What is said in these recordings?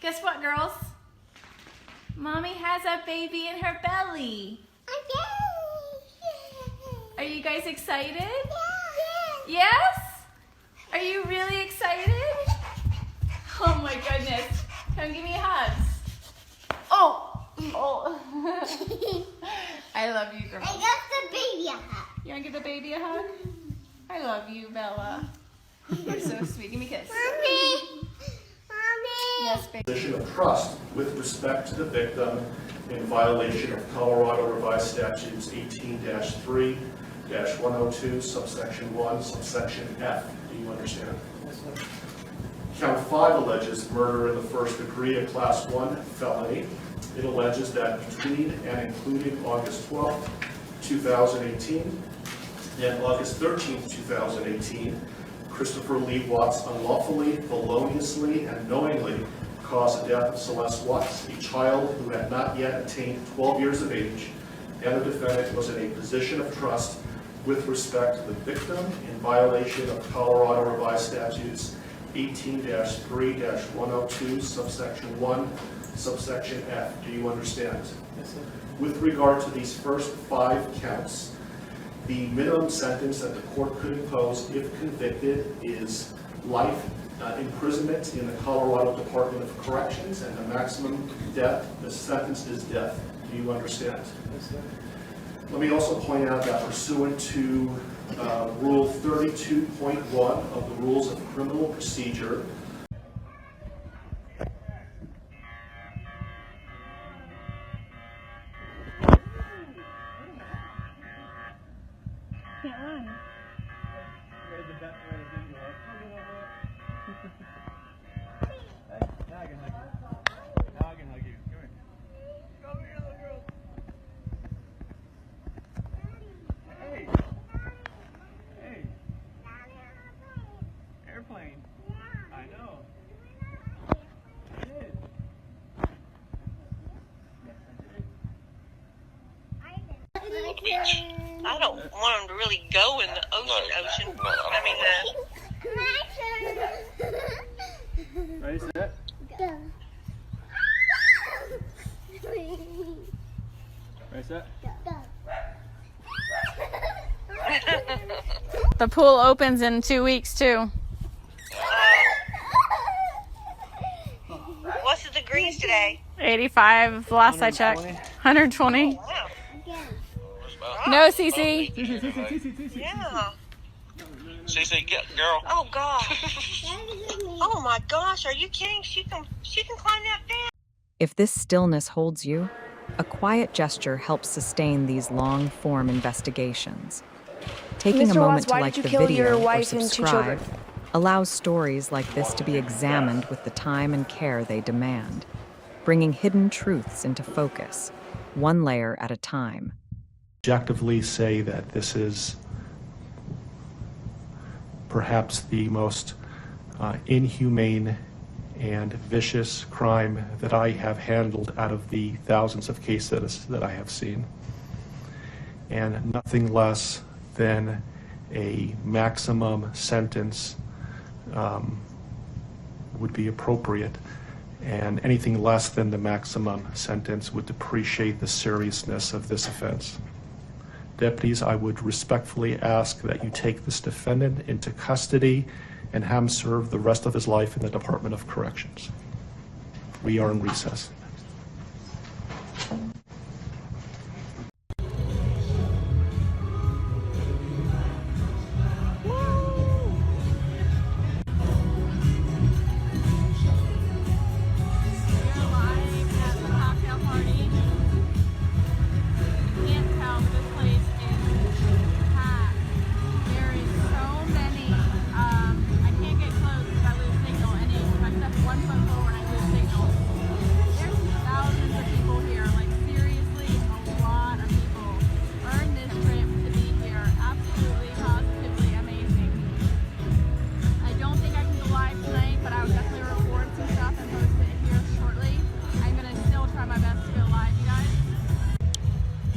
Guess what, girls? Mommy has a baby in her belly. Are you guys excited? Yeah. Yes? Are you really excited? Oh my goodness. Come give me hugs. Oh. Oh. I love you, girls. I got the baby a hug. You want to give the baby a hug? I love you, Bella. You're so sweet. Give me a kiss. Mommy. Mommy. Yes, baby. Position of trust with respect to the victim in violation of Colorado Revised Statutes 18-3-102, subsection 1, subsection F. Do you understand? Yes, sir. Count 5 alleges murder in the first degree, a class 1 felony. It alleges that between and including August 12, 2018 and August 13, 2018, Christopher Lee Watts unlawfully, feloniously, and knowingly caused the death of Celeste Watts, a child who had not yet attained 12 years of age, and the defendant was in a position of trust with respect to the victim in violation of Colorado Revised Statutes 18-3-102, subsection 1, subsection F. Do you understand? Yes, sir. With regard to these first 5 counts, the minimum sentence that the court could impose if convicted is life imprisonment in the Colorado Department of Corrections, and the maximum death, the sentence is death. Do you understand? Yes, sir. Let me also point out that pursuant to Rule 32.1 of the Rules of Criminal Procedure, Can't run. Ready to bet, ready to do your work. Hey, now I can hug you. Now I can hug you. Come here. Come here, little girl. Hey. Hey. Airplane. I know. I did. Yes, I did. I don't want them to really go in the ocean. I mean, Ready, set. Go. Ready, set. Go. The pool opens in 2 weeks, too. what's the degrees today? 85, last I checked. 120. Wow. No, Cece. Yeah. CC, get girl. Oh gosh. Oh my gosh. Are you kidding? She can climb that fence. If this stillness holds you, a quiet gesture helps sustain these long-form investigations. Taking a moment to like the video or subscribe allows stories like this to be examined with the time and care they demand, bringing hidden truths into focus, one layer at a time. objectively say that this is perhaps the most inhumane and vicious crime that I have handled out of the thousands of cases that I have seen. And nothing less than a maximum sentence would be appropriate, and anything less than the maximum sentence would depreciate the seriousness of this offense. Deputies, I would respectfully ask that you take this defendant into custody and have him serve the rest of his life in the Department of Corrections. We are in recess.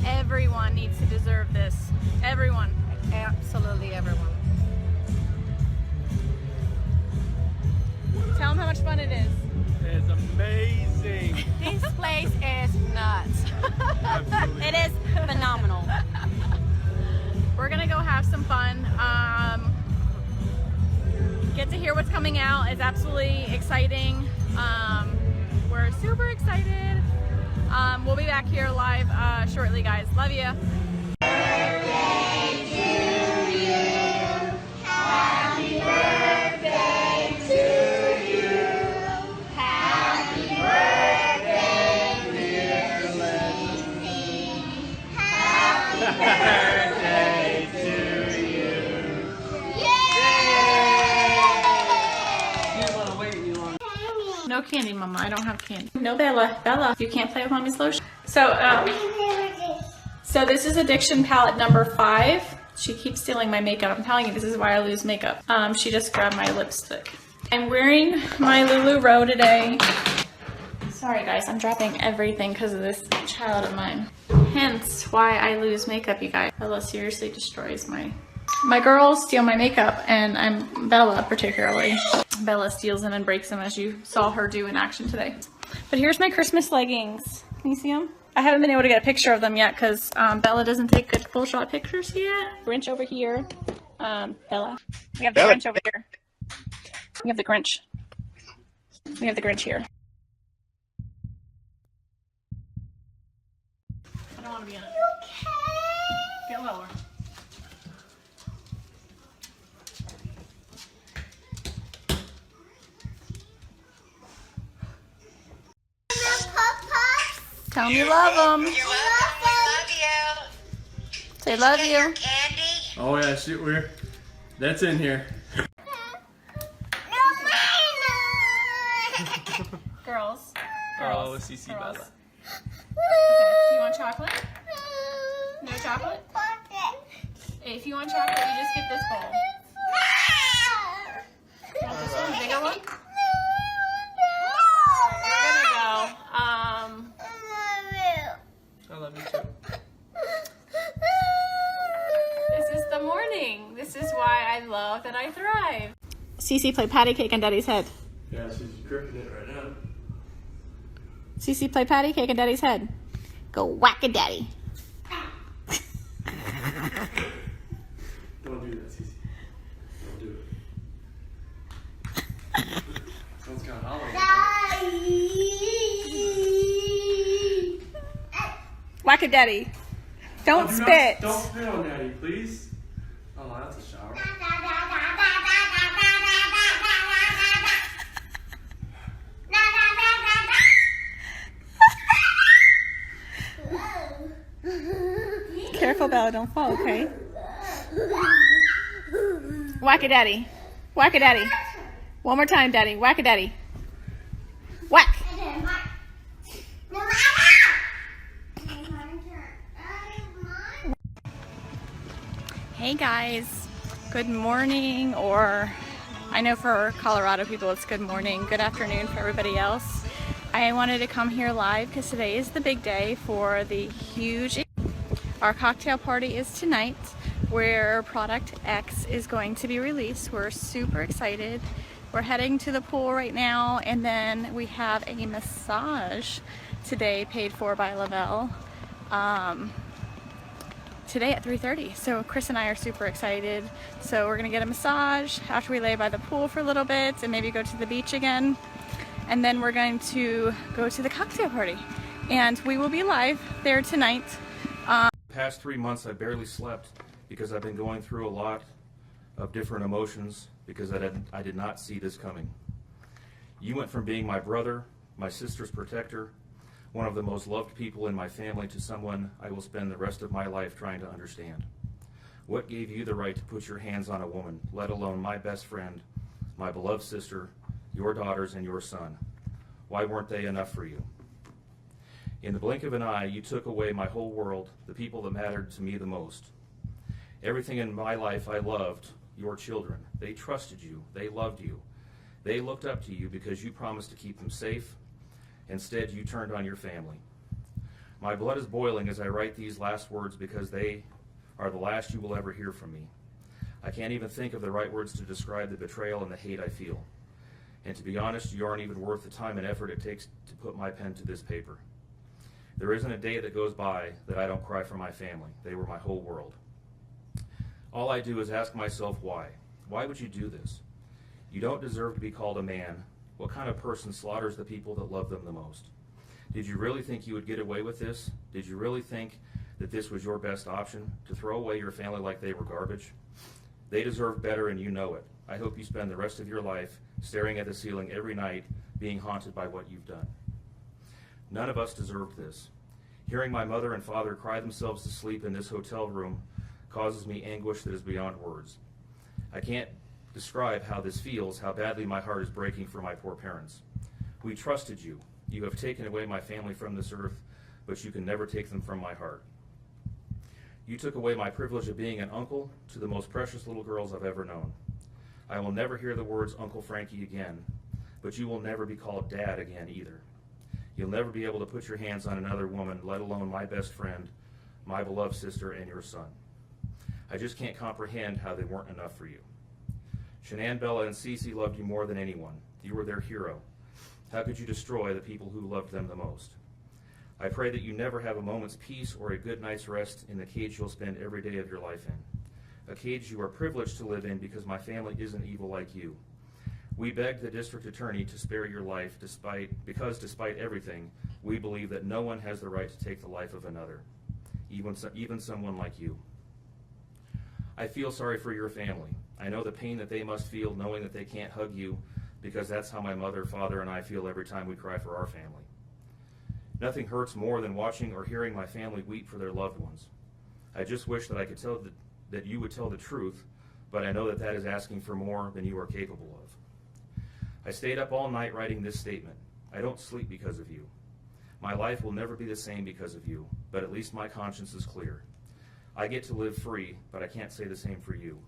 Everyone needs to deserve this. Everyone. Absolutely everyone. Tell them how much fun it is. It's amazing. get to hear what's coming out. It's absolutely exciting. We're super excited. We'll be back here live shortly, guys. Love you. No candy, Mama. I don't have candy. No, Bella. Bella, you can't play with Mommy's lotion. So this is addiction palette number 5. She keeps stealing my makeup. I'm telling you, this is why I lose makeup. She just grabbed my lipstick. I'm wearing my LuLaRoe today. Sorry, guys. I'm dropping everything because of this child of mine. Hence why I lose makeup, you guys. Bella seriously destroys my girls steal my makeup, and I'm Bella particularly. Bella steals them and breaks them, as you saw her do in action today. But here's my Christmas leggings. Can you see them? I haven't been able to get a picture of them yet because Bella doesn't take good full shot pictures yet. Grinch over here. Bella. We have the Grinch over here. We have the Grinch. We have the Grinch here. I don't want to be in it. Get lower. Tell them you love them. You're welcome. We love you. Say love Get you. your candy. Oh yeah, shoot, that's in here. Girls. Oh, CC Bella. Okay. You want chocolate? No chocolate? If you want chocolate, you just get this bowl. You want this one, the bigger one? We're gonna go. I love you too. This is the morning. This is why I love that I thrive. Cece, play patty cake on Daddy's head. Yeah, she's gripping it right now. Cece, play patty cake on Daddy's head. Go whack a daddy. Don't do that, Cece. Don't do it. Someone's got hollow. Whack a daddy. Don't spit. Don't spit on Daddy, please. Oh, that's a shower. Careful, Bella, don't fall, okay? Whack a daddy. Whack a daddy. One more time, Daddy. Whack a daddy. Whack. Hey guys, good morning, or I know for Colorado people it's good morning, good afternoon for everybody else. I wanted to come here live because today is the big day for the huge, our cocktail party is tonight where Product X is going to be released. We're super excited. We're heading to the pool right now, and then we have a massage today paid for by Lavelle. Today at 3:30. So Chris and I are super excited. So we're gonna get a massage after we lay by the pool for a little bit and maybe go to the beach again. And then we're going to go to the cocktail party. And we will be live there tonight. Past 3 months I barely slept because I've been going through a lot of different emotions because I did not see this coming. You went from being my brother, my sister's protector, one of the most loved people in my family, to someone I will spend the rest of my life trying to understand. What gave you the right to put your hands on a woman, let alone my best friend, my beloved sister, your daughters, and your son? Why weren't they enough for you? In the blink of an eye, you took away my whole world, the people that mattered to me the most. Everything in my life I loved, your children. They trusted you. They loved you. They looked up to you because you promised to keep them safe. Instead, you turned on your family. My blood is boiling as I write these last words because they are the last you will ever hear from me. I can't even think of the right words to describe the betrayal and the hate I feel. And to be honest, you aren't even worth the time and effort it takes to put my pen to this paper. There isn't a day that goes by that I don't cry for my family. They were my whole world. All I do is ask myself why. Why would you do this? You don't deserve to be called a man. What kind of person slaughters the people that love them the most? Did you really think you would get away with this? Did you really think that this was your best option, to throw away your family like they were garbage? They deserve better, and you know it. I hope you spend the rest of your life staring at the ceiling every night, being haunted by what you've done. None of us deserved this. Hearing my mother and father cry themselves to sleep in this hotel room causes me anguish that is beyond words. I can't describe how this feels, how badly my heart is breaking for my poor parents. We trusted you. You have taken away my family from this earth, but you can never take them from my heart. You took away my privilege of being an uncle to the most precious little girls I've ever known. I will never hear the words Uncle Frankie again, but you will never be called Dad again either. You'll never be able to put your hands on another woman, let alone my best friend, my beloved sister, and your son. I just can't comprehend how they weren't enough for you. Shanann, Bella, and Cece loved you more than anyone. You were their hero. How could you destroy the people who loved them the most? I pray that you never have a moment's peace or a good night's rest in the cage you'll spend every day of your life in. A cage you are privileged to live in because my family isn't evil like you. We begged the district attorney to spare your life because despite everything, we believe that no one has the right to take the life of another, even someone like you. I feel sorry for your family. I know the pain that they must feel knowing that they can't hug you, because that's how my mother, father, and I feel every time we cry for our family. Nothing hurts more than watching or hearing my family weep for their loved ones. I just wish that I could tell that you would tell the truth, but I know that that is asking for more than you are capable of. I stayed up all night writing this statement. I don't sleep because of you. My life will never be the same because of you, but at least my conscience is clear. I get to live free, but I can't say the same for you.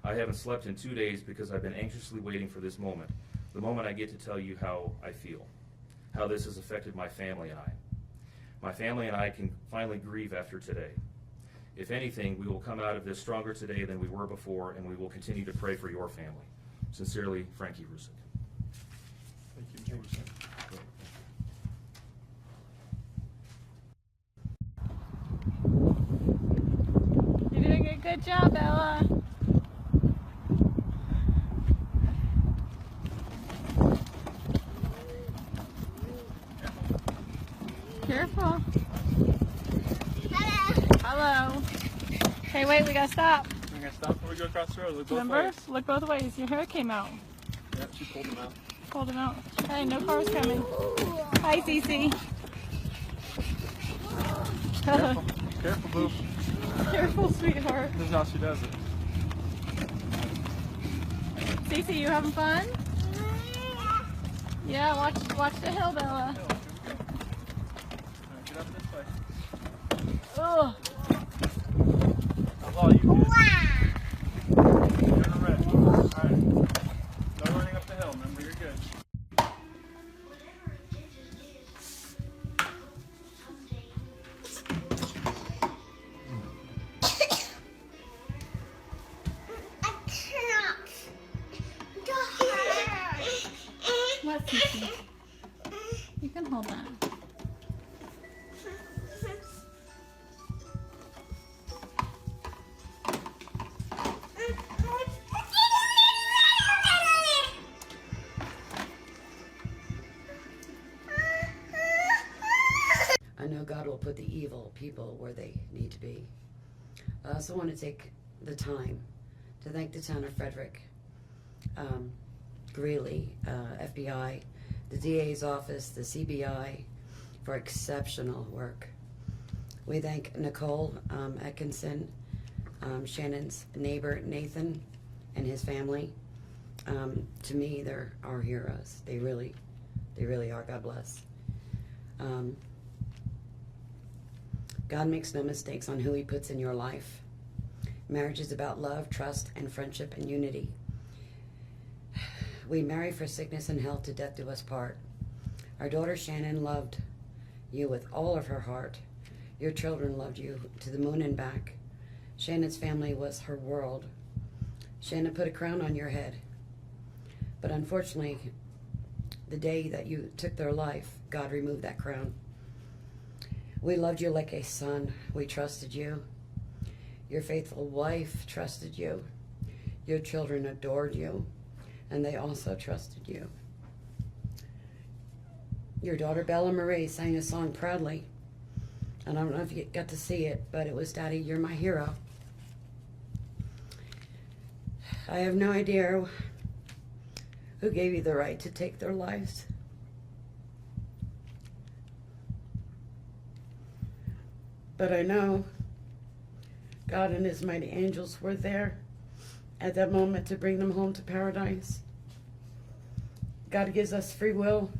I haven't slept in 2 days because I've been anxiously waiting for this moment, the moment I get to tell you how I feel, how this has affected my family and I. My family and I can finally grieve after today. If anything, we will come out of this stronger today than we were before, and we will continue to pray for your family. Sincerely, Frankie Rusick. Thank you, James. You're doing a good job, Ella. Careful. Hello. Hey, wait, we gotta stop. We're gonna stop before we go across the road. Look both Remember? ways. Look both ways. Your hair came out. Yeah, she pulled them out. Pulled him out. Hey, no cars coming. Hi, Cece. Careful. Careful, boo. Careful, sweetheart. This is how she does it. Cece, you having fun? Yeah, watch the hill, Bella. Alright, get up this way. Ugh. That's all you can. You're ready. Alright. No running up the hill, remember, you're good. What, Cece? You can hold that. I know God will put the evil people where they need to be. I also want to take the time to thank the town of Frederick, Greeley, FBI, the DA's office, the CBI, for exceptional work. We thank Nicole Atkinson, Shannon's neighbor Nathan, and his family. To me, they're our heroes. They really are. God bless. God makes no mistakes on who he puts in your life. Marriage is about love, trust, and friendship and unity. We marry for sickness and health, to death do us part. Our daughter Shannon loved you with all of her heart. Your children loved you to the moon and back. Shannon's family was her world. Shannon put a crown on your head. But unfortunately, the day that you took their life, God removed that crown. We loved you like a son. We trusted you. Your faithful wife trusted you. Your children adored you. and they also trusted you. Your daughter Bella Marie sang a song proudly, and I don't know if you got to see it, but it was Daddy, You're My Hero. I have no idea who gave you the right to take their lives. But I know God and his mighty angels were there at that moment to bring them home to paradise. God gives us free will.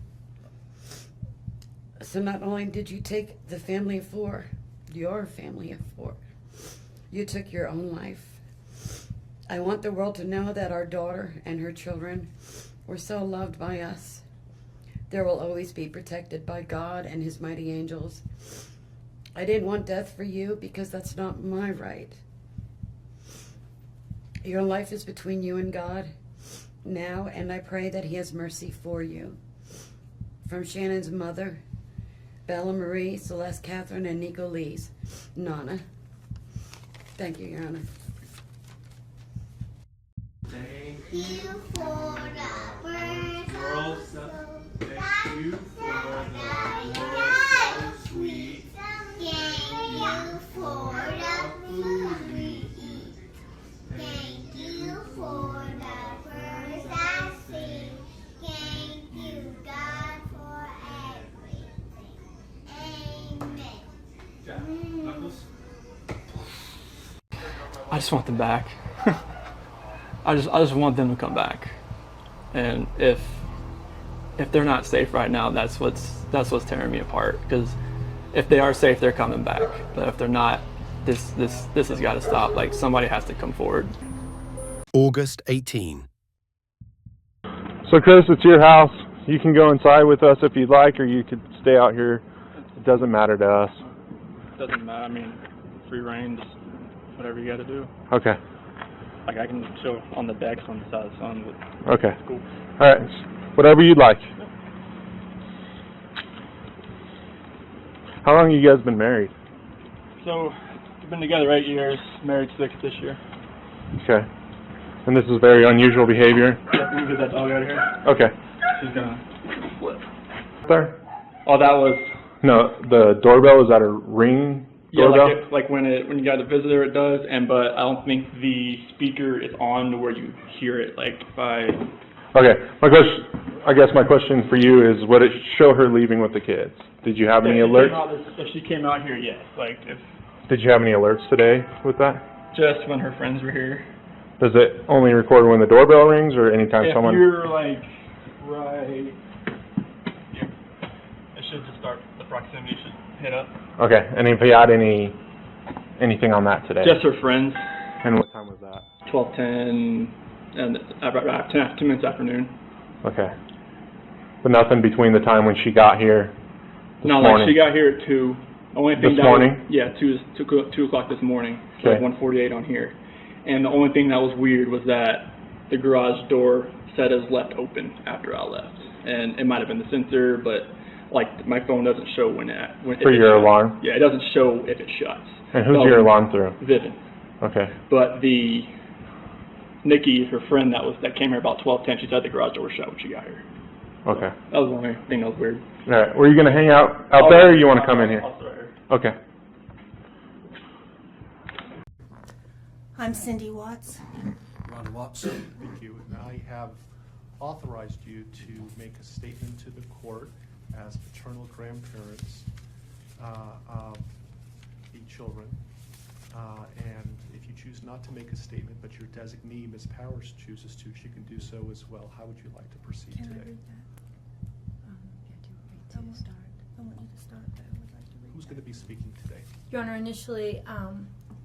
So not only did you take the family of four, your family of four, you took your own life. I want the world to know that our daughter and her children were so loved by us. There will always be protected by God and his mighty angels. I didn't want death for you because that's not my right. Your life is between you and God now, and I pray that he has mercy for you. From Shannon's mother, Bella Marie, Celeste Catherine, and Nico Lee's Nana. Thank you, Your Honor. Thank you for the birds so thank you for the love so sweet. Thank you for the food we eat. Thank you for the birds that sing. Thank you, God, for everything. Amen. I just want them back. I just want them to come back. And if they're not safe right now, that's what's tearing me apart. Because if they are safe, they're coming back. But if they're not, this has got to stop. Like, somebody has to come forward. August 18. So Chris, it's your house. You can go inside with us if you'd like, or you could stay out here. It doesn't matter to us. Doesn't matter. I mean, free reign, just whatever you got to do. Okay. Like, I can chill on the decks on the side of the sun, but Okay. it's cool. All right. Whatever you'd like. How long have you guys been married? So, we've been together 8 years, married 6 this year. Okay. And this is very unusual behavior? Yeah, we can get that dog out of here. Okay. She's gonna flip. There? Oh, that was... No, the doorbell, is that a ring doorbell? Yeah, like when you got a visitor, it does, but I don't think the speaker is on to where you hear it, like, by... Okay. I guess my question for you is, would it show her leaving with the kids? Did you have any alerts? If she came out here, yes. Like, if... Did you have any alerts today with that? Just when her friends were here. Does it only record when the doorbell rings, or anytime someone... If you're, like, right here, it should just start, the proximity should hit up. Okay, and if you had anything on that today? Just her friends. And what time was that? 12:10, and about 10 minutes afternoon. Okay. But nothing between the time when she got here this morning? Like, she got here at 2. Only thing this morning? Yeah, 2 o'clock this morning. So Okay. like 1:48 on here. And the only thing that was weird was that the garage door said it was left open after I left. And it might have been the sensor, but like my phone doesn't show when For your alarm? Yeah, it doesn't show if it shuts. And who's your alarm through? Vivian. Okay. But Nikki, her friend that came here about 12:10, she said the garage door was shut when she got here. Okay. That was the only thing that was weird. All right. Were you going to hang out there, or you want to come in here? I'll start here. Okay. I'm Cindy Watts. Ron Watson. Thank you. And I have authorized you to make a statement to the court as paternal grandparents of the children. And if you choose not to make a statement, but your designee, Ms. Powers, chooses to, she can do so as well. How would you like to proceed Can I today? read that? I want you to start, but I would like to read Who's that. going to be speaking today? Your Honor, initially,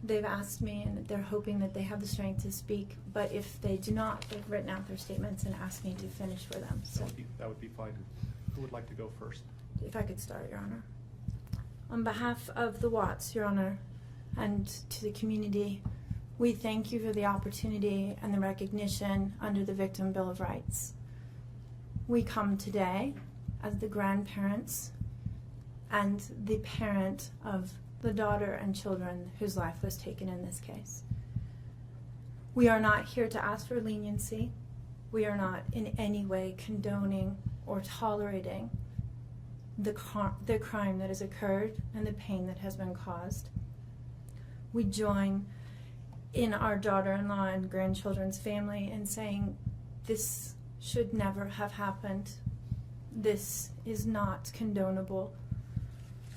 they've asked me, and they're hoping that they have the strength to speak, but if they do not, they've written out their statements and asked me to finish for them. So That would be fine. Who would like to go first? if I could start, Your Honor. On behalf of the Watts, Your Honor, and to the community, we thank you for the opportunity and the recognition under the Victim Bill of Rights. We come today as the grandparents and the parent of the daughter and children whose life was taken in this case. We are not here to ask for leniency. We are not in any way condoning or tolerating the crime that has occurred and the pain that has been caused. We join in our daughter-in-law and grandchildren's family in saying this should never have happened. This is not condonable.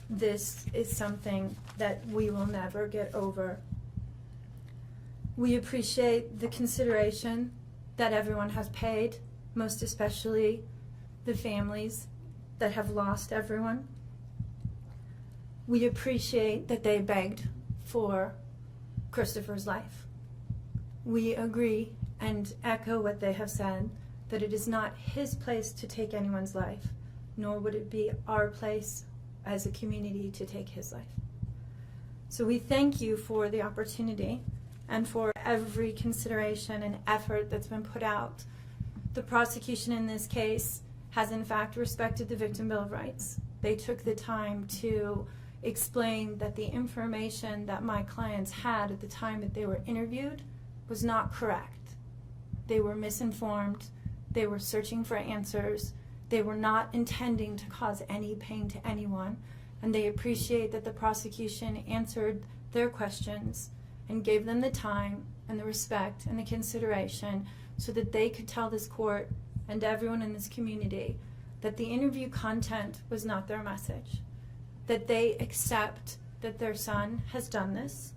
This is something that we will never get over. We appreciate the consideration that everyone has paid, most especially the families that have lost everyone. We appreciate that they begged for Christopher's life. We agree and echo what they have said, that it is not his place to take anyone's life, nor would it be our place as a community to take his life. So we thank you for the opportunity and for every consideration and effort that's been put out. The prosecution in this case has in fact respected the Victim Bill of Rights. They took the time to explain that the information that my clients had at the time that they were interviewed was not correct. They were misinformed, they were searching for answers, they were not intending to cause any pain to anyone, and they appreciate that the prosecution answered their questions and gave them the time and the respect and the consideration so that they could tell this court and everyone in this community that the interview content was not their message, that they accept that their son has done this,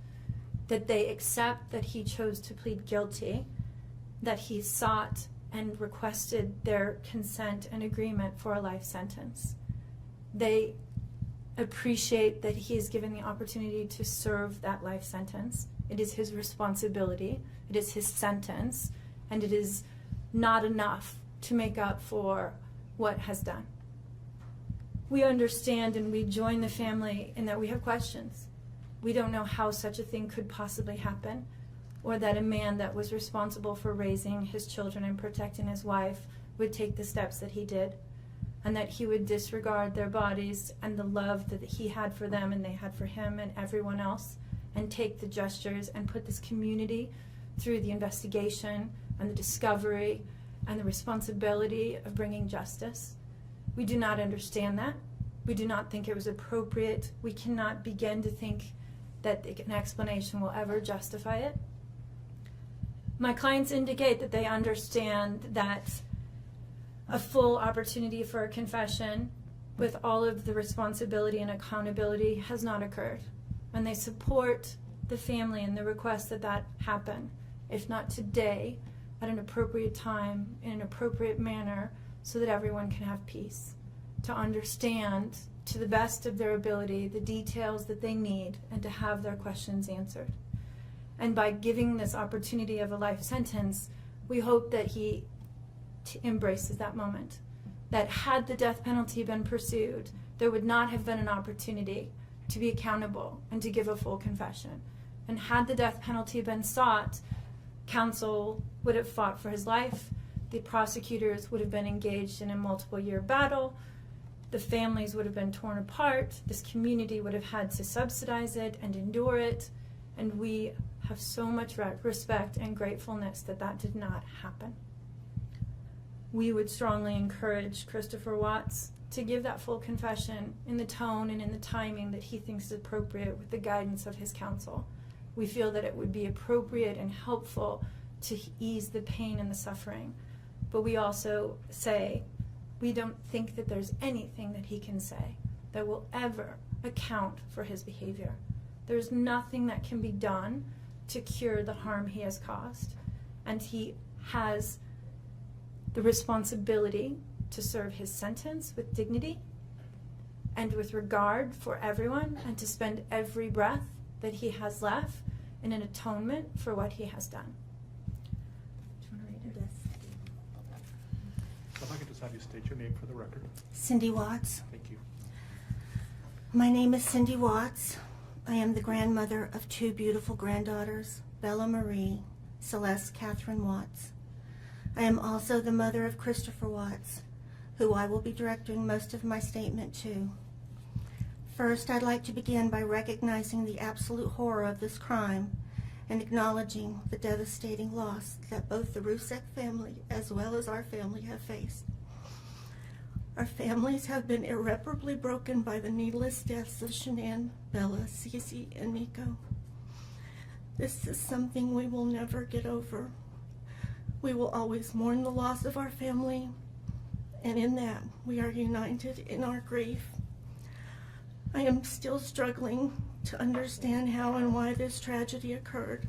that they accept that he chose to plead guilty, that he sought and requested their consent and agreement for a life sentence. They appreciate that he is given the opportunity to serve that life sentence. It is his responsibility, it is his sentence, and it is not enough to make up for what has done. We understand and we join the family in that we have questions. We don't know how such a thing could possibly happen, or that a man that was responsible for raising his children and protecting his wife would take the steps that he did, and that he would disregard their bodies and the love that he had for them and they had for him and everyone else, and take the gestures and put this community through the investigation and the discovery and the responsibility of bringing justice. We do not understand that. We do not think it was appropriate. We cannot begin to think that an explanation will ever justify it. My clients indicate that they understand that a full opportunity for a confession with all of the responsibility and accountability has not occurred. And they support the family and the request that that happen, if not today, at an appropriate time, in an appropriate manner, so that everyone can have peace, to understand to the best of their ability the details that they need and to have their questions answered. And by giving this opportunity of a life sentence, we hope that he embraces that moment. That had the death penalty been pursued, there would not have been an opportunity to be accountable and to give a full confession. And had the death penalty been sought, counsel would have fought for his life, the prosecutors would have been engaged in a multiple-year battle, the families would have been torn apart, this community would have had to subsidize it and endure it, and we have so much respect and gratefulness that that did not happen. We would strongly encourage Christopher Watts to give that full confession in the tone and in the timing that he thinks is appropriate with the guidance of his counsel. We feel that it would be appropriate and helpful to ease the pain and the suffering. But we also say we don't think that there's anything that he can say that will ever account for his behavior. There's nothing that can be done to cure the harm he has caused. And he has the responsibility to serve his sentence with dignity and with regard for everyone, and to spend every breath that he has left in an atonement for what he has done. Do you want to read it? If I could just have you state your name for the record. Cindy Watts. Thank you. My name is Cindy Watts. I am the grandmother of two beautiful granddaughters, Bella Marie, Celeste Catherine Watts. I am also the mother of Christopher Watts, who I will be directing most of my statement to. First, I'd like to begin by recognizing the absolute horror of this crime and acknowledging the devastating loss that both the Rusek family as well as our family have faced. Our families have been irreparably broken by the needless deaths of Shanann, Bella, Cece, and Nico. This is something we will never get over. We will always mourn the loss of our family, and in that we are united in our grief. I am still struggling to understand how and why this tragedy occurred.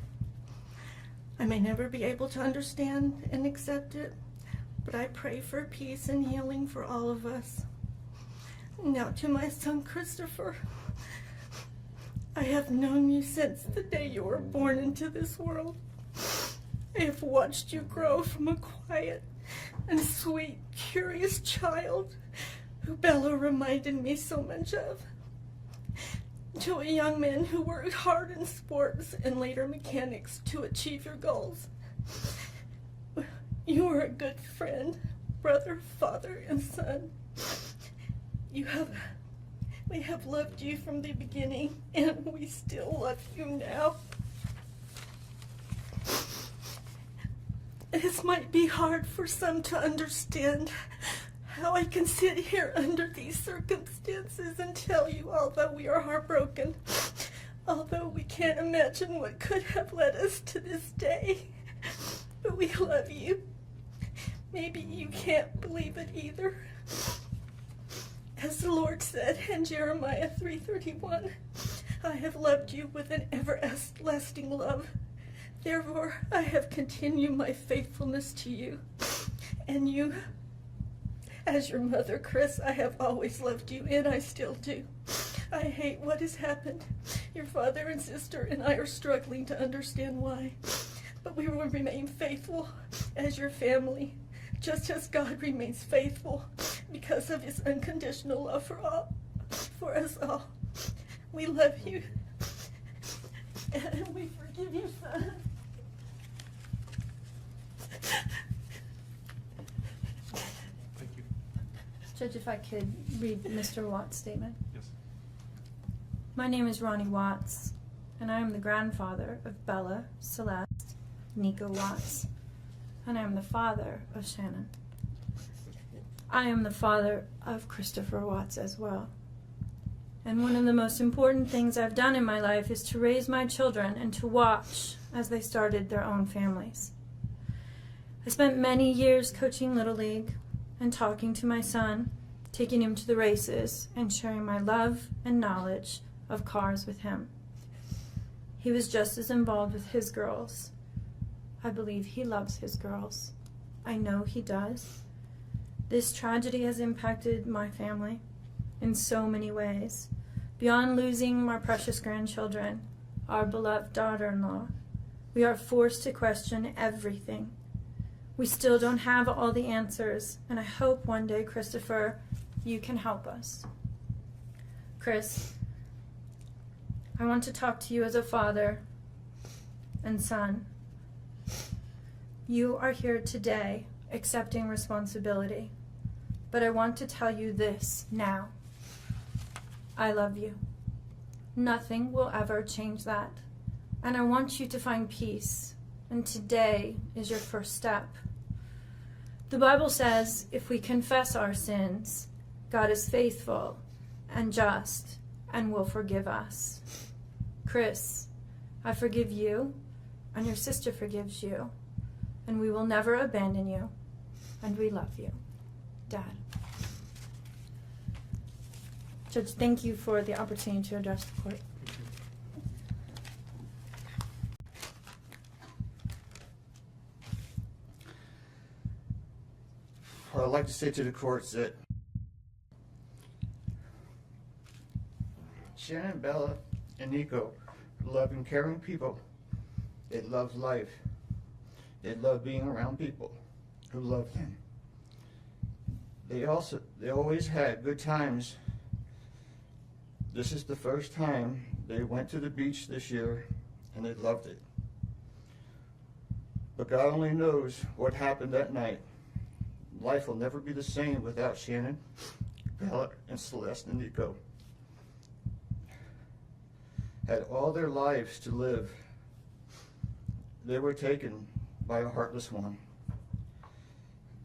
I may never be able to understand and accept it, but I pray for peace and healing for all of us. Now to my son Christopher, I have known you since the day you were born into this world. I have watched you grow from a quiet and sweet, curious child who Bella reminded me so much of, to a young man who worked hard in sports and later mechanics to achieve your goals. You are a good friend, brother, father, and son. We have loved you from the beginning, and we still love you now. This might be hard for some to understand, how I can sit here under these circumstances and tell you, although we are heartbroken, although we can't imagine what could have led us to this day, but we love you. Maybe you can't believe it either. As the Lord said in Jeremiah 3:31, I have loved you with an everlasting love. Therefore, I have continued my faithfulness to you. And you, as your mother, Chris, I have always loved you, and I still do. I hate what has happened. Your father and sister and I are struggling to understand why. But we will remain faithful as your family, just as God remains faithful because of his unconditional love for us all. We love you, and we forgive you, son. Thank you. Judge, if I could read Mr. Watts' statement. Yes. My name is Ronnie Watts, and I am the grandfather of Bella, Celeste, Nico Watts, and I am the father of Shannon. I am the father of Christopher Watts as well. And one of the most important things I've done in my life is to raise my children and to watch as they started their own families. I spent many years coaching Little League and talking to my son, taking him to the races, and sharing my love and knowledge of cars with him. He was just as involved with his girls. I believe he loves his girls. I know he does. This tragedy has impacted my family in so many ways. Beyond losing my precious grandchildren, our beloved daughter-in-law, we are forced to question everything. We still don't have all the answers, and I hope one day, Christopher, you can help us. Chris, I want to talk to you as a father and son. You are here today accepting responsibility, but I want to tell you this now. I love you. Nothing will ever change that, and I want you to find peace, and today is your first step. The Bible says if we confess our sins, God is faithful and just and will forgive us. Chris, I forgive you, and your sister forgives you, and we will never abandon you, and we love you. Dad. Judge, thank you for the opportunity to address the court. What I'd like to say to the court is that Shannon, Bella, and Nico are loving, caring people. They love life. They love being around people who love them. They always had good times. This is the first time they went to the beach this year, and they loved it. But God only knows what happened that night. Life will never be the same without Shannon, Bella, and Celeste, and Nico. Had all their lives to live. They were taken by a heartless one.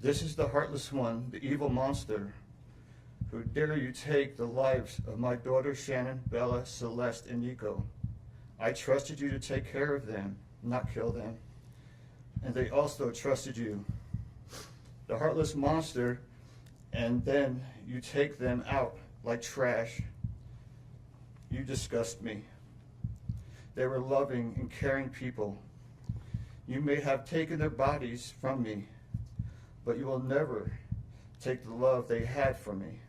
This is the heartless one, the evil monster, who dare you take the lives of my daughters Shannon, Bella, Celeste, and Nico. I trusted you to take care of them, not kill them. And they also trusted you. The heartless monster, and then you take them out like trash. You disgust me. They were loving and caring people. You may have taken their bodies from me, but you will never take the love they had from me.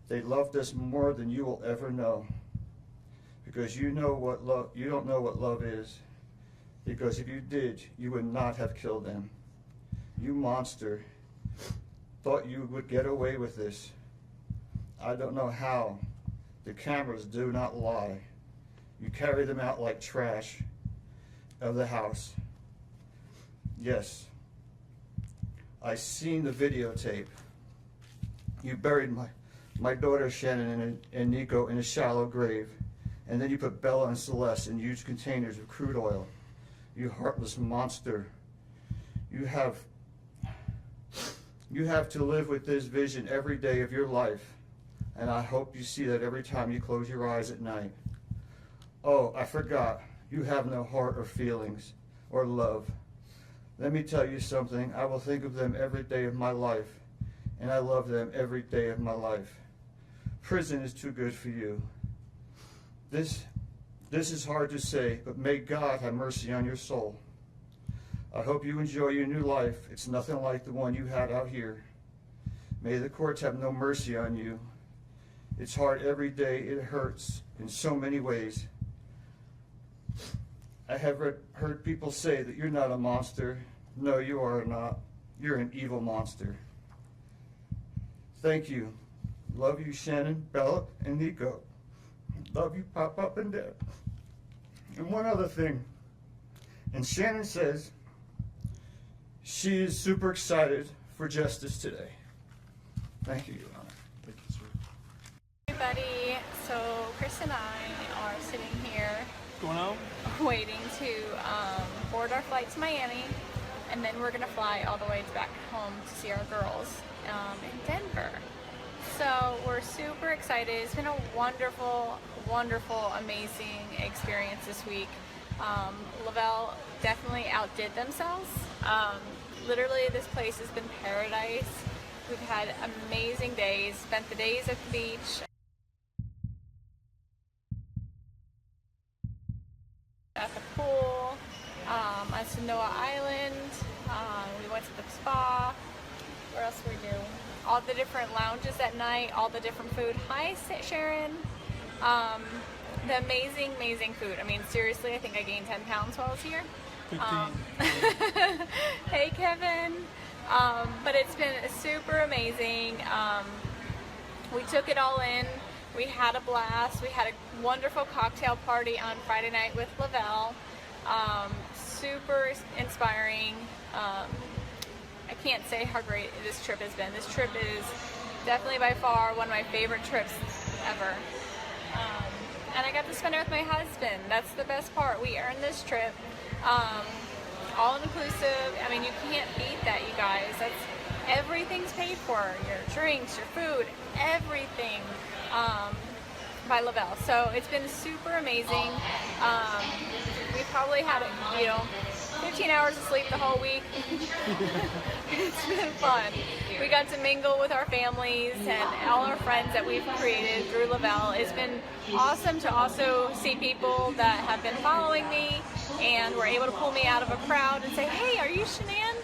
They loved us more than you will ever know, because you don't know what love is. Because if you did, you would not have killed them. You monster, thought you would get away with this. I don't know how. The cameras do not lie. You carry them out like trash of the house. Yes, I seen the videotape. You buried my daughter Shannon and Nico in a shallow grave, and then you put Bella and Celeste in huge containers of crude oil. You heartless monster. You have to live with this vision every day of your life, and I hope you see that every time you close your eyes at night. Oh, I forgot. You have no heart or feelings or love. Let me tell you something. I will think of them every day of my life, and I love them every day of my life. Prison is too good for you. This is hard to say, but may God have mercy on your soul. I hope you enjoy your new life. It's nothing like the one you had out here. May the courts have no mercy on you. It's hard every day. It hurts in so many ways. I have heard people say that you're not a monster. No, you are not. You're an evil monster. Thank you. Love you, Shannon, Bella, and Nico. Love you, Pop and Dad. And one other thing. And Shannon says she is super excited for justice today. Thank you, Your Honor. Thank you, sir. Hey, buddy. So Chris and I are sitting here Going on? waiting to board our flight to Miami, and then we're gonna fly all the way back home to see our girls in Denver. So we're super excited. It's been a wonderful, wonderful, amazing experience this week. Lavelle definitely outdid themselves. Literally, this place has been paradise. We've had amazing days, spent the days at the beach, at the pool, on Sanoa Island. We went to the spa. Where else did we do? All the different lounges at night, all the different food. Hi, Sharon. The amazing, amazing food. I mean, seriously, I think I gained 10 pounds while I was here. Hey, Kevin. But it's been super amazing. We took it all in. We had a blast. We had a wonderful cocktail party on Friday night with Lavelle. Super inspiring. I can't say how great this trip has been. This trip is definitely by far one of my favorite trips ever. And I got to spend it with my husband. That's the best part. We earned this trip. All inclusive. I mean, you can't beat that, you guys. Everything's paid for. Your drinks, your food, everything by Lavelle. So it's been super amazing. We probably had, 15 hours of sleep the whole week. It's been fun. We got to mingle with our families and all our friends that we've created through Lavelle. It's been awesome to also see people that have been following me and were able to pull me out of a crowd and say, hey, are you Shanann?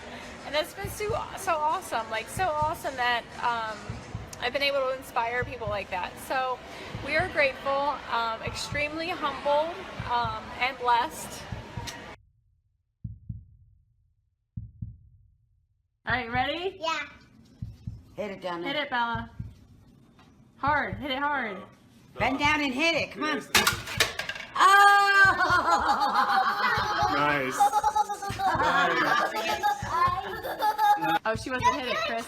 And that's been so awesome, so awesome that I've been able to inspire people like that. So we are grateful, extremely humbled, and blessed. All right, ready? Yeah. Hit it down there. Hit it, Bella. Hard. Hit it hard. Bend down and hit it. Come on. Oh! Nice. Oh, she wasn't hit it, Chris.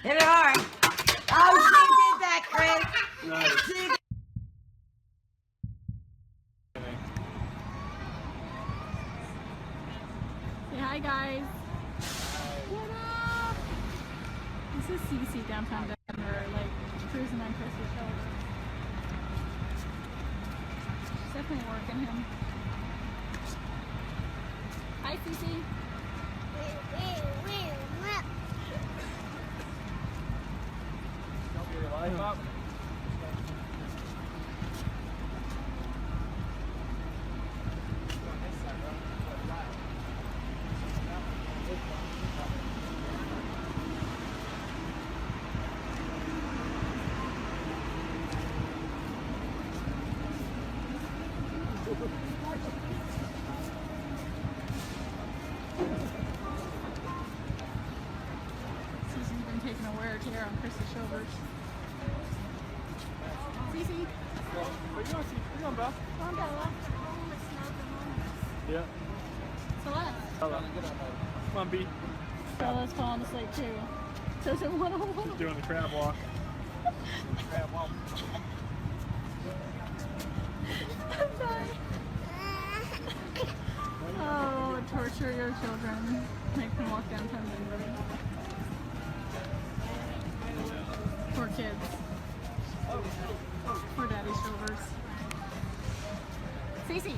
Hit it hard. Oh, she did that, Chris. Nice. CC downtown Denver, like cruising on Chris's shoulder. She's definitely working him. Hi, CC. Your life up. Susie's been taking a wear tear on Chris's shoulders. Cece. Where you going, Cece? Where you going, bro? Come on, Bella. Yeah. Celeste. Bella. Come on, B. Bella's falling asleep too. Doesn't want to hold. Doing the crab walk. Crab walk. I'm sorry. Oh, torture your children. Make them walk downtown Denver. Poor kids. Poor daddy's shoulders. Cece.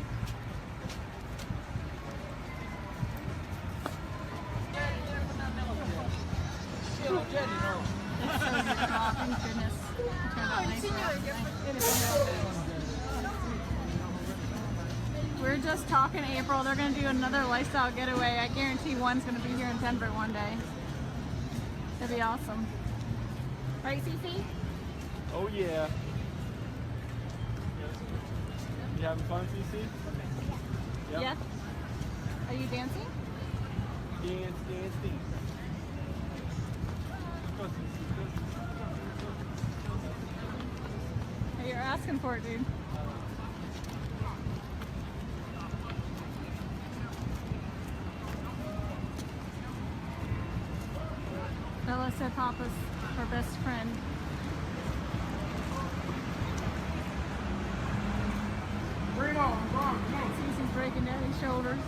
Oh, thank goodness. It turned out nice for us. We're just talking April. They're going to do another lifestyle getaway. I guarantee one's going to be here in Denver one day. It'll be awesome. Right, Cece? Oh, yeah. You having fun, CC? Yep. Yeah. Are you dancing? Dance, dance, dance. Go, CC. Go. Hey, you're asking for it, dude. Bella said Papa's her best friend. Bring on, come on. Cece's breaking daddy's shoulders.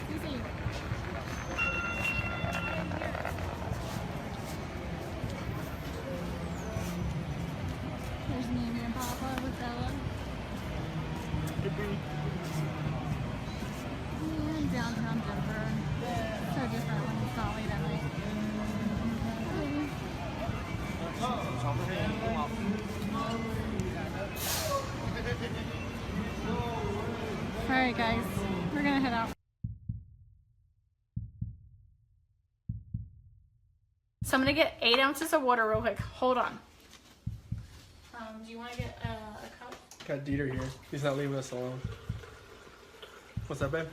Cece. There's Mimi and Papa with Bella. And downtown Denver. So different when it's not late at night. Alright guys, we're gonna head out. So I'm gonna get 8 ounces of water real quick. Hold on. Do you want to get a cup? Got Dieter here. He's not leaving us alone. What's up, babe?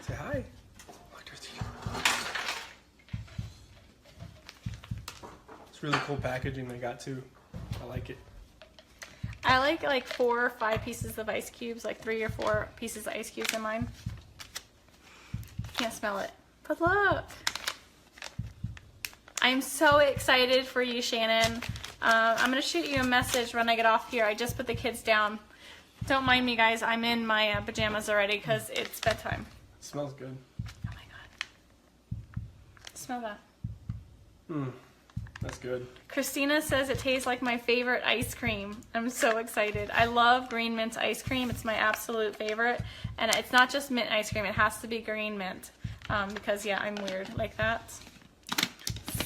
Say hi. Look, there's Dieter. It's really cool packaging they got too. I like it. I like 4 or 5 pieces of ice cubes, like 3 or 4 pieces of ice cubes in mine. Can't smell it. But look. I'm so excited for you, Shannon. I'm going to shoot you a message when I get off here. I just put the kids down. Don't mind me, guys. I'm in my pajamas already because it's bedtime. It smells good. Oh my god. Smell that. That's good. Christina says it tastes like my favorite ice cream. I'm so excited. I love green mint ice cream. It's my absolute favorite. And it's not just mint ice cream. It has to be green mint. Because, yeah, I'm weird like that.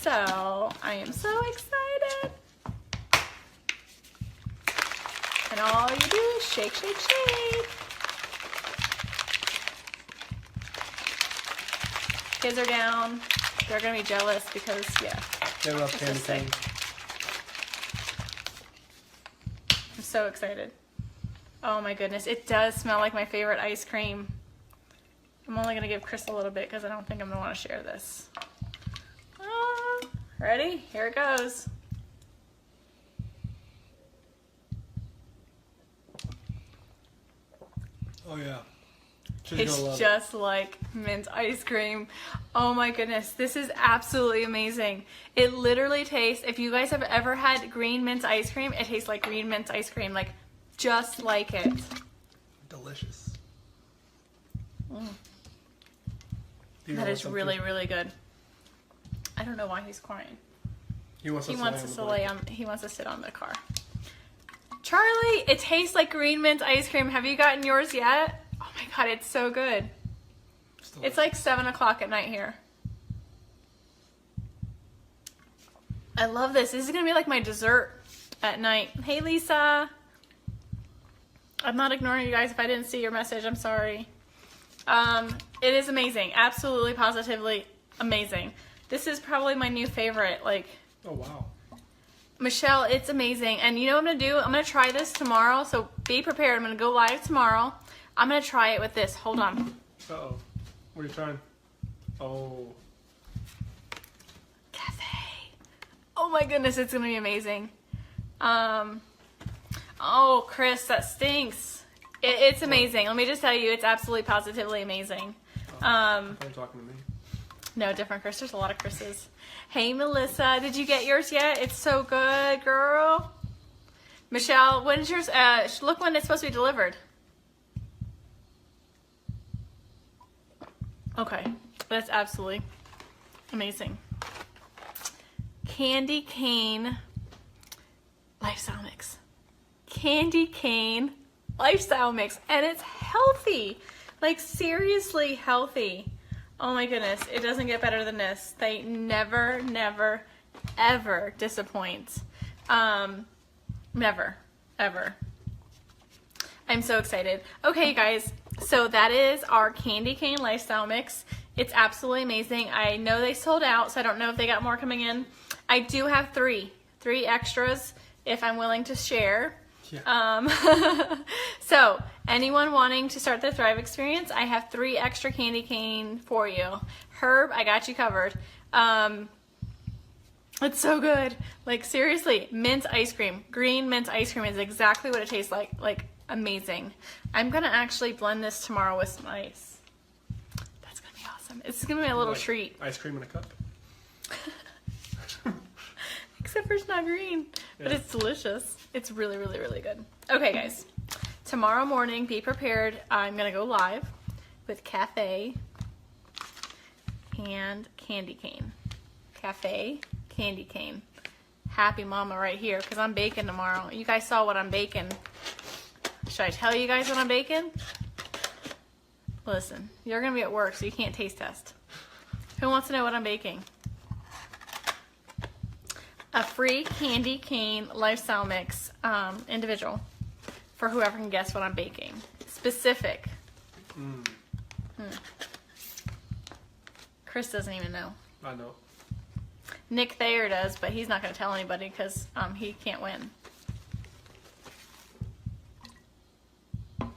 So, I am so excited. And all you do is shake, shake, shake. Kids are down. They're going to be jealous because, yeah. They love candy cane. I'm so excited. Oh my goodness. It does smell like my favorite ice cream. I'm only going to give Chris a little bit because I don't think I'm going to want to share this. Ready? Here it goes. Oh yeah. It's just like mint ice cream. Oh my goodness, this is absolutely amazing. It literally tastes, if you guys have ever had green mint ice cream, it tastes like green mint ice cream, like just like it. Delicious. That is really, really good. I don't know why he's crying. He wants to sit on the car. Charlie, it tastes like green mint ice cream. Have you gotten yours yet? Oh my god, it's so good. It's like 7 o'clock at night here. I love this. This is gonna be like my dessert at night. Hey Lisa. I'm not ignoring you guys. If I didn't see your message, I'm sorry. It is amazing. Absolutely, positively amazing. This is probably my new favorite. Like, oh wow. Michelle, it's amazing. And you know what I'm gonna do? I'm gonna try this tomorrow, so be prepared. I'm gonna go live tomorrow. I'm gonna try it with this. Hold on. Uh-oh. What are you trying? Oh. Cafe. Oh my goodness, it's gonna be amazing. Oh, Chris, that stinks. It's amazing. Let me just tell you, it's absolutely positively amazing. Are you talking to me? No, different Chris. There's a lot of Chris's. Hey, Melissa, did you get yours yet? It's so good, girl. Michelle, when's yours? Look when it's supposed to be delivered. Okay, that's absolutely amazing. Candy cane lifestyle mix. Candy cane lifestyle mix, and it's healthy. Like, seriously healthy. Oh my goodness, it doesn't get better than this. They never, never, ever disappoint. Never, ever. I'm so excited. Okay, guys, so that is our candy cane lifestyle mix. It's absolutely amazing. I know they sold out, so I don't know if they got more coming in. I do have three extras if I'm willing to share. Yeah. So anyone wanting to start the Thrive experience, I have 3 extra candy cane for you. Herb, I got you covered. It's so good. Like, seriously, mint ice cream. Green mint ice cream is exactly what it tastes like. Like, amazing. I'm gonna actually blend this tomorrow with some ice. That's gonna be awesome. It's gonna be a little treat. Ice cream in a cup. Except for it's not green, but it's delicious. It's really, really, really good. Okay, guys. Tomorrow morning, be prepared. I'm going to go live with cafe and candy cane. Cafe, candy cane. Happy mama right here, because I'm baking tomorrow. You guys saw what I'm baking. Should I tell you guys what I'm baking? Listen, you're going to be at work, so you can't taste test. Who wants to know what I'm baking? A free candy cane lifestyle mix, individual, for whoever can guess what I'm baking. Specific. Chris doesn't even know. I know. Nick Thayer does, but he's not going to tell anybody because he can't win.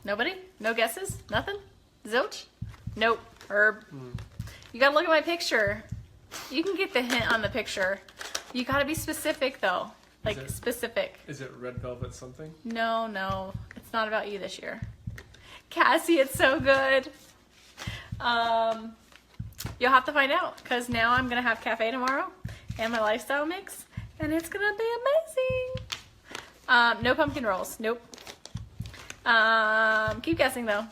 Nobody? No guesses? Nothing? Zilch? Nope. Herb. You got to look at my picture. You can get the hint on the picture. You gotta be specific though. Like, specific. Is it red velvet something? No. It's not about you this year. Cassie, it's so good. You'll have to find out, because now I'm gonna have cafe tomorrow and my lifestyle mix, and it's gonna be amazing. No pumpkin rolls. Nope. Keep guessing though.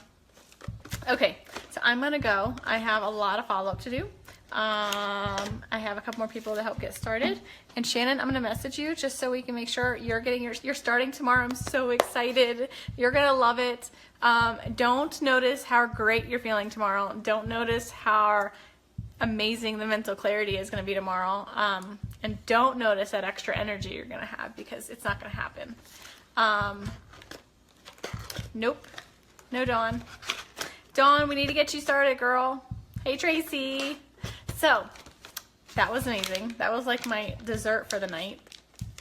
Okay, so I'm gonna go. I have a lot of follow-up to do. I have a couple more people to help get started. And Shannon, I'm gonna message you just so we can make sure you're getting you're starting tomorrow. I'm so excited. You're gonna love it. Don't notice how great you're feeling tomorrow. Don't notice how amazing the mental clarity is gonna be tomorrow. And don't notice that extra energy you're gonna have, because it's not gonna happen. Nope. No, Dawn. Dawn, we need to get you started, girl. Hey, Tracy. So, that was amazing. That was like my dessert for the night.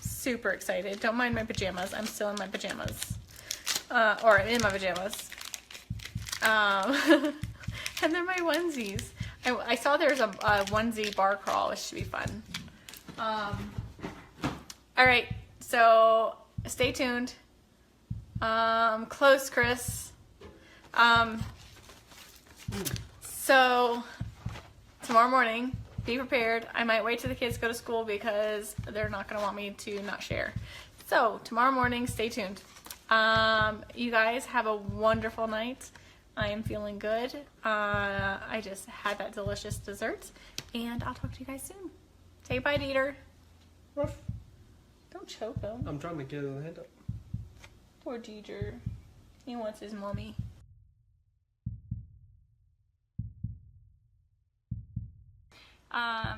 Super excited. Don't mind my pajamas. I'm still in my pajamas. Or in my pajamas. And they're my onesies. I saw there's a onesie bar crawl, which should be fun. Alright, so stay tuned. Close, Chris. So, tomorrow morning, be prepared. I might wait till the kids go to school because they're not going to want me to not share. So, tomorrow morning, stay tuned. You guys have a wonderful night. I am feeling good. I just had that delicious dessert, and I'll talk to you guys soon. Say bye, Dieter. Ruff. Don't choke him. I'm trying to get his head up. Poor Dieter. He wants his mommy. I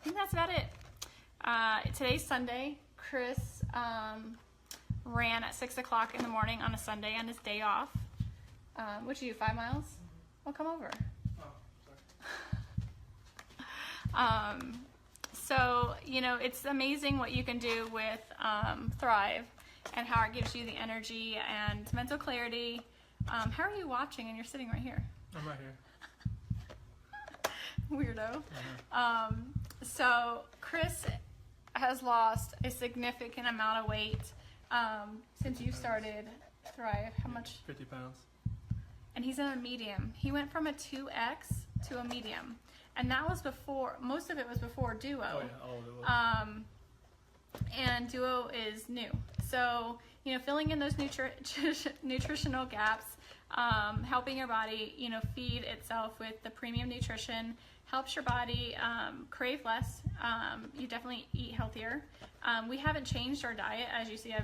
think that's about it. Today's Sunday. Chris ran at 6 o'clock in the morning on a Sunday on his day off. What'd you do, 5 miles? Well, come over. So, you know, it's amazing what you can do with Thrive and how it gives you the energy and mental clarity. How are you watching and you're sitting right here? I'm right here. Weirdo. So Chris has lost a significant amount of weight since you started Thrive. How much? 50 pounds. And he's in a medium. He went from a 2X to a medium. And that was before, most of it was before Duo. Oh yeah, all of it was. And Duo is new. So, you know, filling in those nutritional gaps, helping your body, you know, feed itself with the premium nutrition, helps your body crave less. You definitely eat healthier. We haven't changed our diet. As you see,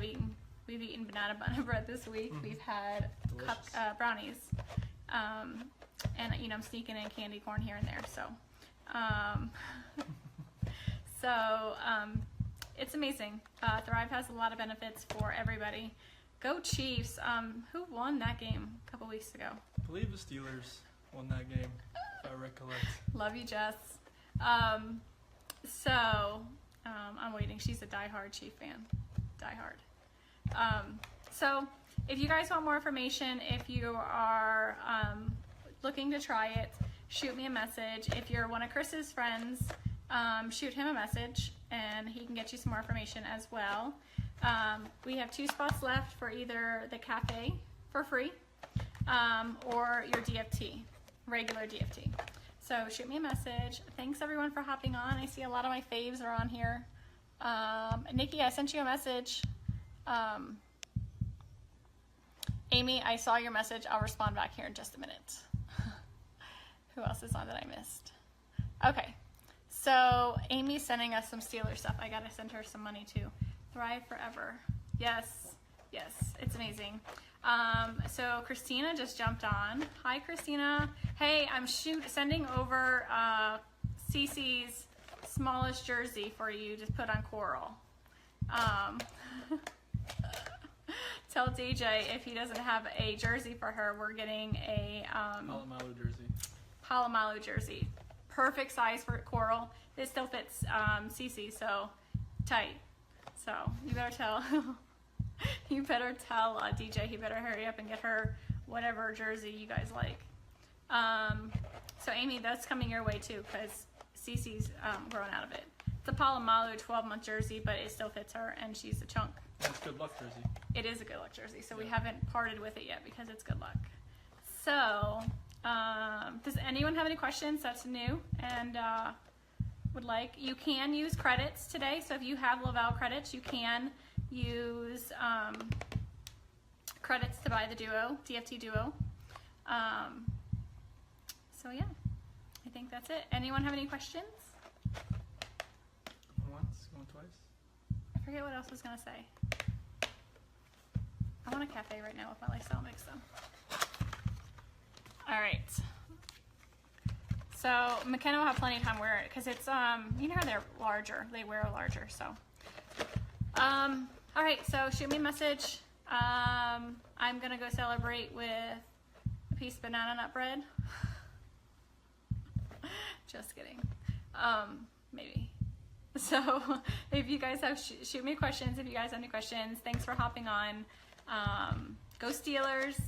we've eaten banana bun bread this week. Mm-hmm. We've had brownies. And, you know, I'm sneaking in candy corn here and there. So, it's amazing. Thrive has a lot of benefits for everybody. Go Chiefs. Who won that game a couple weeks ago? I believe the Steelers won that game, if I recollect. Love you, Jess. I'm waiting. She's a diehard Chief fan. Diehard. So, if you guys want more information, if you are looking to try it, shoot me a message. If you're one of Chris's friends, shoot him a message and he can get you some more information as well. We have 2 spots left for either the cafe for free or your DFT, regular DFT. So shoot me a message. Thanks everyone for hopping on. I see a lot of my faves are on here. Nikki, I sent you a message. Amy, I saw your message. I'll respond back here in just a minute. Who else is on that I missed? Okay, so Amy's sending us some Steelers stuff. I gotta send her some money too. Thrive Forever. Yes, it's amazing. So Christina just jumped on. Hi, Christina. Hey, I'm sending over Cece's smallest jersey for you to put on Coral. Tell DJ if he doesn't have a jersey for her, we're getting a Palomalu jersey. Perfect size for Coral. It still fits Cece, so tight. So you better tell DJ he better hurry up and get her whatever jersey you guys like. So Amy, that's coming your way too because Cece's growing out of it. It's a Palomalu 12-month jersey, but it still fits her and she's a chunk. That's good luck jersey. It is a good luck jersey, so we haven't parted with it yet because it's good luck. So, does anyone have any questions that's new and would like? You can use credits today, so if you have Laval credits, you can use credits to buy the Duo, DFT Duo. So yeah, I think that's it. Anyone have any questions? Once, going twice. I forget what else I was going to say. I want a cafe right now with my lifestyle mix though. All right. So McKenna will have plenty of time to wear it because it's, you know how they're larger. They wear larger, so. All right, so shoot me a message. I'm going to go celebrate with a piece of banana nut bread. Just kidding. Maybe. So if you guys have, shoot me questions if you guys have any questions. Thanks for hopping on. Go Steelers.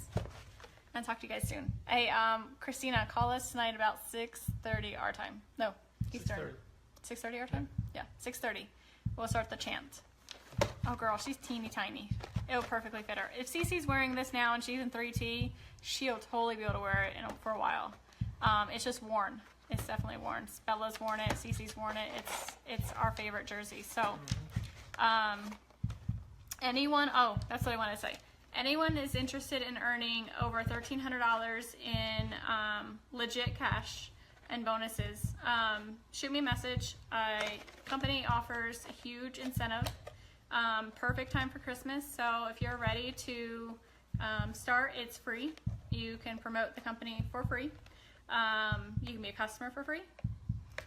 And talk to you guys soon. Hey, Christina, call us tonight about 6:30 our time. No, Eastern. 6:30 our time? Yeah, 6:30. We'll start the chant. Oh, girl, she's teeny tiny. It'll perfectly fit her. If Cece's wearing this now and she's in 3T, she'll totally be able to wear it for a while. It's just worn. It's definitely worn. Bella's worn it. Cece's worn it. It's our favorite jersey. So, anyone? Oh, that's what I wanted to say. anyone is interested in earning over $1,300 in legit cash and bonuses, shoot me a message. Company offers a huge incentive. Perfect time for Christmas. So if you're ready to start, it's free. You can promote the company for free. You can be a customer for free.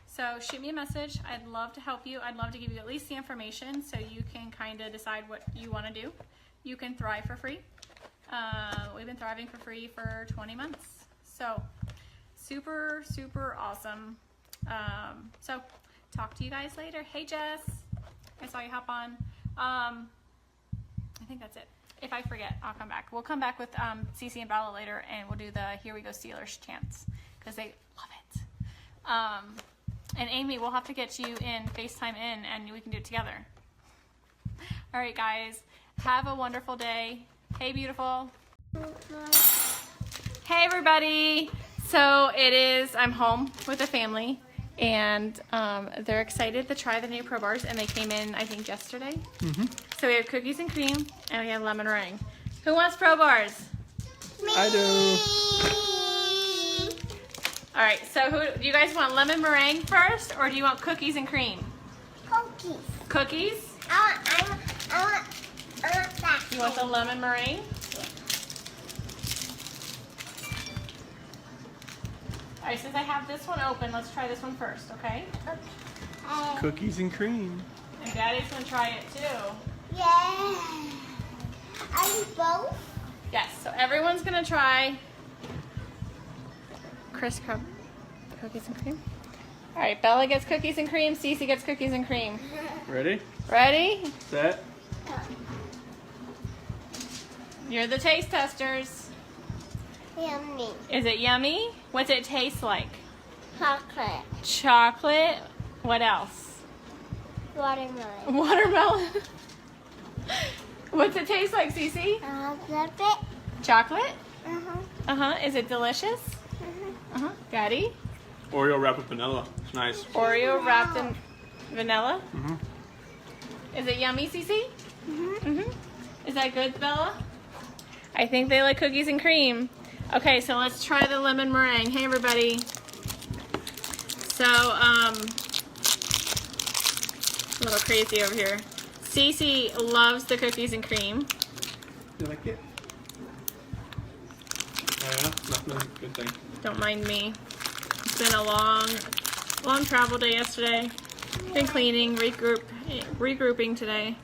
So shoot me a message. I'd love to help you. I'd love to give you at least the information so you can kind of decide what you want to do. You can thrive for free. We've been thriving for free for 20 months. So super, super awesome. So talk to you guys later. Hey, Jess. I saw you hop on. I think that's it. If I forget, I'll come back. We'll come back with Cece and Bella later, and we'll do the Here We Go Steelers chants because they love it. And Amy, we'll have to get you in, FaceTime in, and we can do it together. All right, guys. Have a wonderful day. Hey, beautiful. Hey, everybody. So I'm home with the family, and they're excited to try the new Pro Bars, and they came in, I think, yesterday. So we have cookies and cream, and we have lemon meringue. Who wants Pro Bars? I do. All right, so do you guys want lemon meringue first, or do you want cookies and cream? Cookies. Cookies? I want that. You want the lemon meringue? All right, since I have this one open, let's try this one first, okay? Cookies and cream. And Daddy's gonna try it too. Yeah. Are you both? Yes, so everyone's gonna try Chris Crumb cookies and cream. All right, Bella gets cookies and cream, Cece gets cookies and cream. Ready? Ready? Set. You're the taste testers. Yummy. Is it yummy? What's it taste like? Chocolate. Chocolate. What else? Watermelon. Watermelon. What's it taste like, Cece? Chocolate. Chocolate? Uh-huh. Is it delicious? Daddy? Oreo wrapped with vanilla. It's nice. Oreo wrapped in vanilla? Mhm. Is it yummy, Cece? Is that good, Bella? I think they like cookies and cream. Okay, so let's try the lemon meringue. Hey, everybody. So, a little crazy over here. Cece loves the cookies and cream. You like it? Oh, yeah? Nothing. Good thing. Don't mind me. It's been a long travel day yesterday. Been cleaning, regrouping today.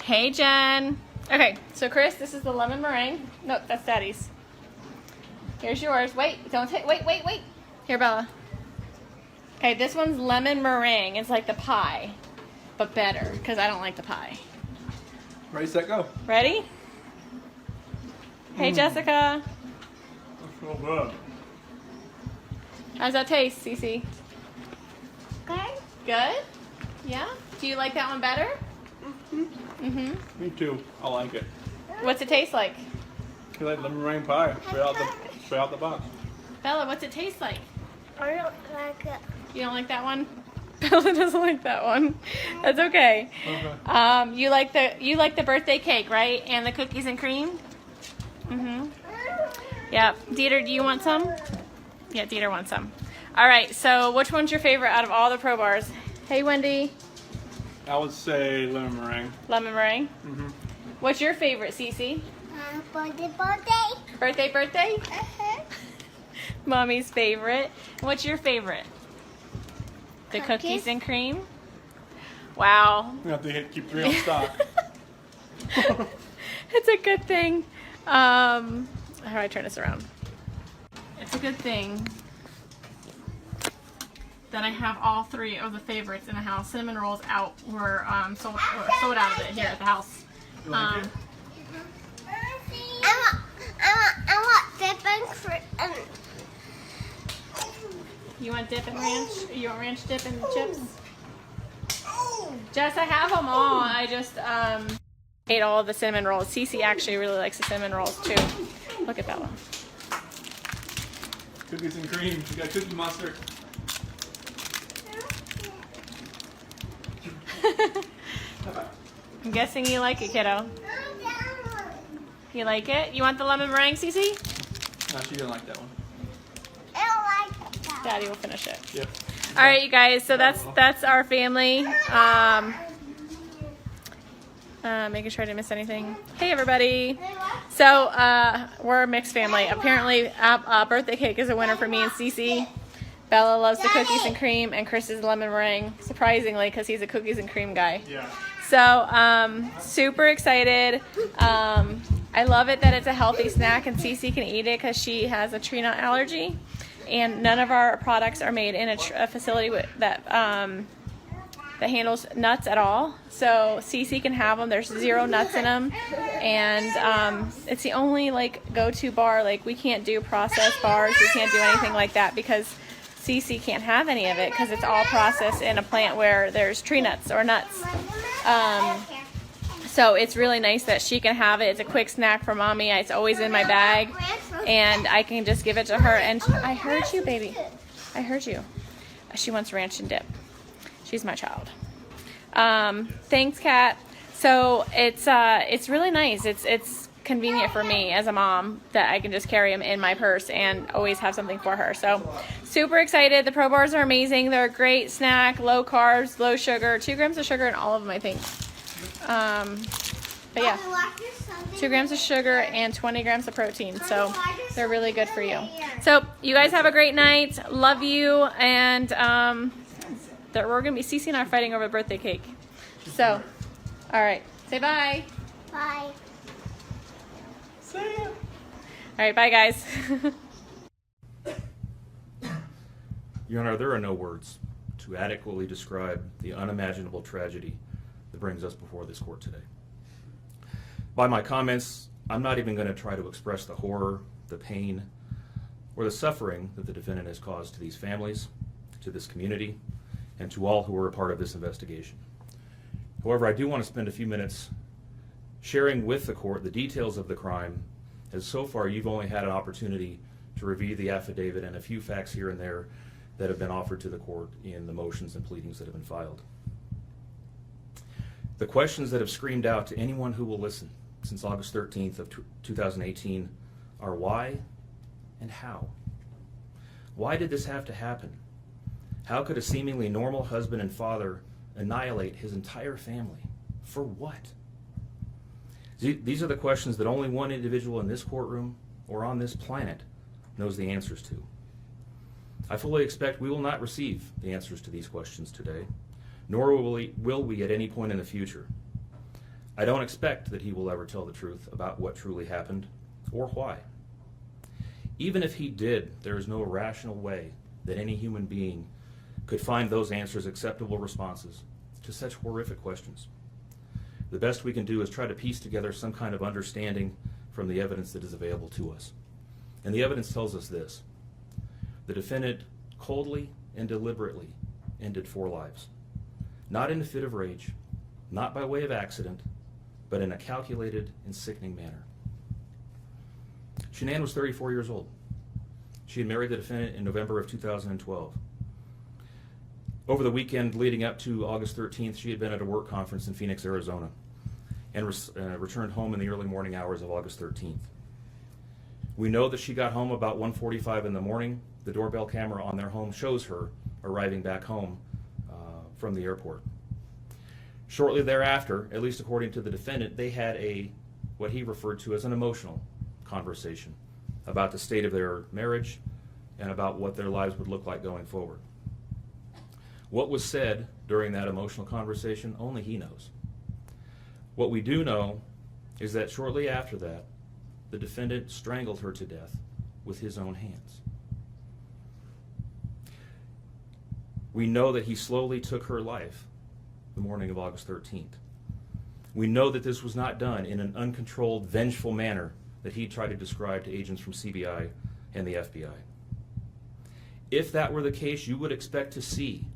Hey, Jen. Okay, so Chris, this is the lemon meringue. Nope, that's Daddy's. Here's yours. Wait, don't take. Wait. Here, Bella. Okay, this one's lemon meringue. It's like the pie, but better because I don't like the pie. Ready, set, go. Ready? Hey, Jessica. That's so good. How's that taste, Cece? Good. Good? Yeah? Do you like that one better? Me too. I like it. What's it taste like? You like lemon meringue pie? Straight out the box. Bella, what's it taste like? I don't like it. You don't like that one? Bella doesn't like that one. That's okay. Okay. You like the birthday cake, right? And the cookies and cream? Yeah. Dieter, do you want some? Yeah, Dieter wants some. All right, so which one's your favorite out of all the Pro Bars? Hey, Wendy. I would say lemon meringue. Lemon meringue? What's your favorite, Cece? Birthday? Mommy's favorite. What's your favorite? The cookies and cream? Wow. You have to keep 3 on stock. It's a good thing. How do I turn this around? It's a good thing that I have all 3 of the favorites in the house. Cinnamon rolls were sold out of it here at the house. I want dip and cream. You want dip and ranch? You want ranch dip and chips? Jess, I have them all. I just ate all of the cinnamon rolls. Cece actually really likes the cinnamon rolls too. Look at that one. Cookies and cream. You got Cookie Monster. I'm guessing you like it, kiddo. You like it? You want the lemon meringue, Cece? No, she didn't like that one. I don't like that. Daddy will finish it. Yep. All right, you guys. So that's our family. Making sure I didn't miss anything. Hey, everybody. So we're a mixed family. Apparently, birthday cake is a winner for me and Cece. Bella loves the cookies and cream, and Chris is lemon meringue. Surprisingly, because he's a cookies and cream guy. Yeah. So super excited. I love it that it's a healthy snack, and Cece can eat it because she has a tree nut allergy. And none of our products are made in a facility that handles nuts at all. So Cece can have them. There's 0 nuts in them, and it's the only like go-to bar. Like we can't do processed bars. We can't do anything like that because Cece can't have any of it because it's all processed in a plant where there's tree nuts or nuts. So it's really nice that she can have it. It's a quick snack for mommy. It's always in my bag, and I can just give it to her. And I heard you, baby. I heard you. She wants ranch and dip. She's my child. Thanks, Kat. So it's really nice. It's convenient for me as a mom that I can just carry them in my purse and always have something for her. So super excited. The Pro Bars are amazing. They're a great snack, low carbs, low sugar, 2 grams of sugar in all of them, I think. But yeah, 2 grams of sugar and 20 grams of protein. So they're really good for you. So you guys have a great night. Love you. And we're going to be, Cece and I are fighting over birthday cake. So, all right. Say bye. Bye. See ya. All right. Bye, guys. Your Honor, there are no words to adequately describe the unimaginable tragedy that brings us before this court today. By my comments, I'm not even going to try to express the horror, the pain, or the suffering that the defendant has caused to these families, to this community, and to all who were a part of this investigation. However, I do want to spend a few minutes sharing with the court the details of the crime, as so far you've only had an opportunity to review the affidavit and a few facts here and there that have been offered to the court in the motions and pleadings that have been filed. The questions that have screamed out to anyone who will listen since August 13th of 2018 are why and how? Why did this have to happen? How could a seemingly normal husband and father annihilate his entire family? For what? These are the questions that only one individual in this courtroom or on this planet knows the answers to. I fully expect we will not receive the answers to these questions today, nor will we at any point in the future. I don't expect that he will ever tell the truth about what truly happened or why. Even if he did, there is no rational way that any human being could find those answers acceptable responses to such horrific questions. The best we can do is try to piece together some kind of understanding from the evidence that is available to us. And the evidence tells us this: the defendant coldly and deliberately ended 4 lives. Not in a fit of rage, not by way of accident, but in a calculated and sickening manner. Shanann was 34 years old. She had married the defendant in November of 2012. Over the weekend leading up to August 13th, she had been at a work conference in Phoenix, Arizona, and returned home in the early morning hours of August 13th. We know that she got home about 1:45 in the morning. The doorbell camera on their home shows her arriving back home from the airport. Shortly thereafter, at least according to the defendant, they had what he referred to as an emotional conversation about the state of their marriage and about what their lives would look like going forward. What was said during that emotional conversation, only he knows. What we do know is that shortly after that, the defendant strangled her to death with his own hands. We know that he slowly took her life the morning of August 13th. We know that this was not done in an uncontrolled, vengeful manner that he tried to describe to agents from CBI and the FBI. If that were the case, you would expect to see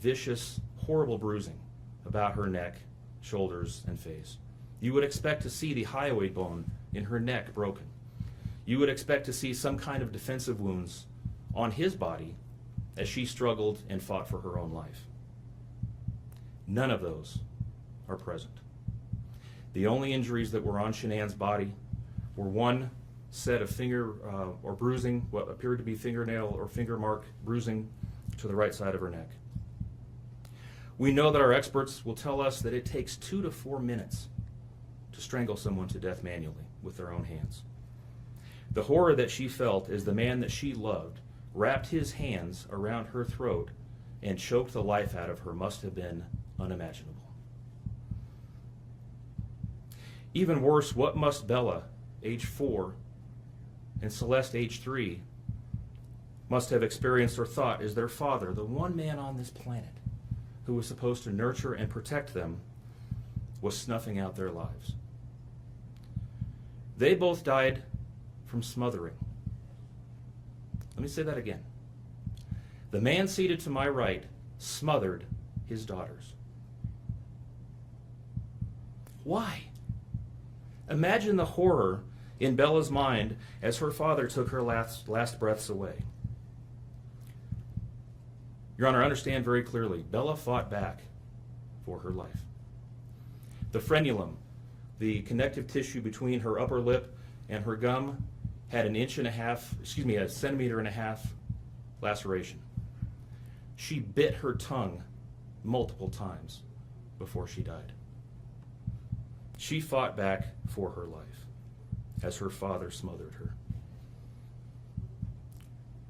vicious, horrible bruising about her neck, shoulders, and face. You would expect to see the hyoid bone in her neck broken. You would expect to see some kind of defensive wounds on his body as she struggled and fought for her own life. None of those are present. The only injuries that were on Shanann's body were one set of finger or bruising, what appeared to be fingernail or finger mark bruising to the right side of her neck. We know that our experts will tell us that it takes 2 to 4 minutes to strangle someone to death manually with their own hands. The horror that she felt as the man that she loved wrapped his hands around her throat and choked the life out of her must have been unimaginable. Even worse, what must Bella, age 4, and Celeste, age 3, must have experienced or thought as their father, the one man on this planet who was supposed to nurture and protect them, was snuffing out their lives. They both died from smothering. Let me say that again. The man seated to my right smothered his daughters. Why? Imagine the horror in Bella's mind as her father took her last breaths away. Your Honor, understand very clearly, Bella fought back for her life. The frenulum, the connective tissue between her upper lip and her gum, had a centimeter and a half laceration. She bit her tongue multiple times before she died. She fought back for her life as her father smothered her.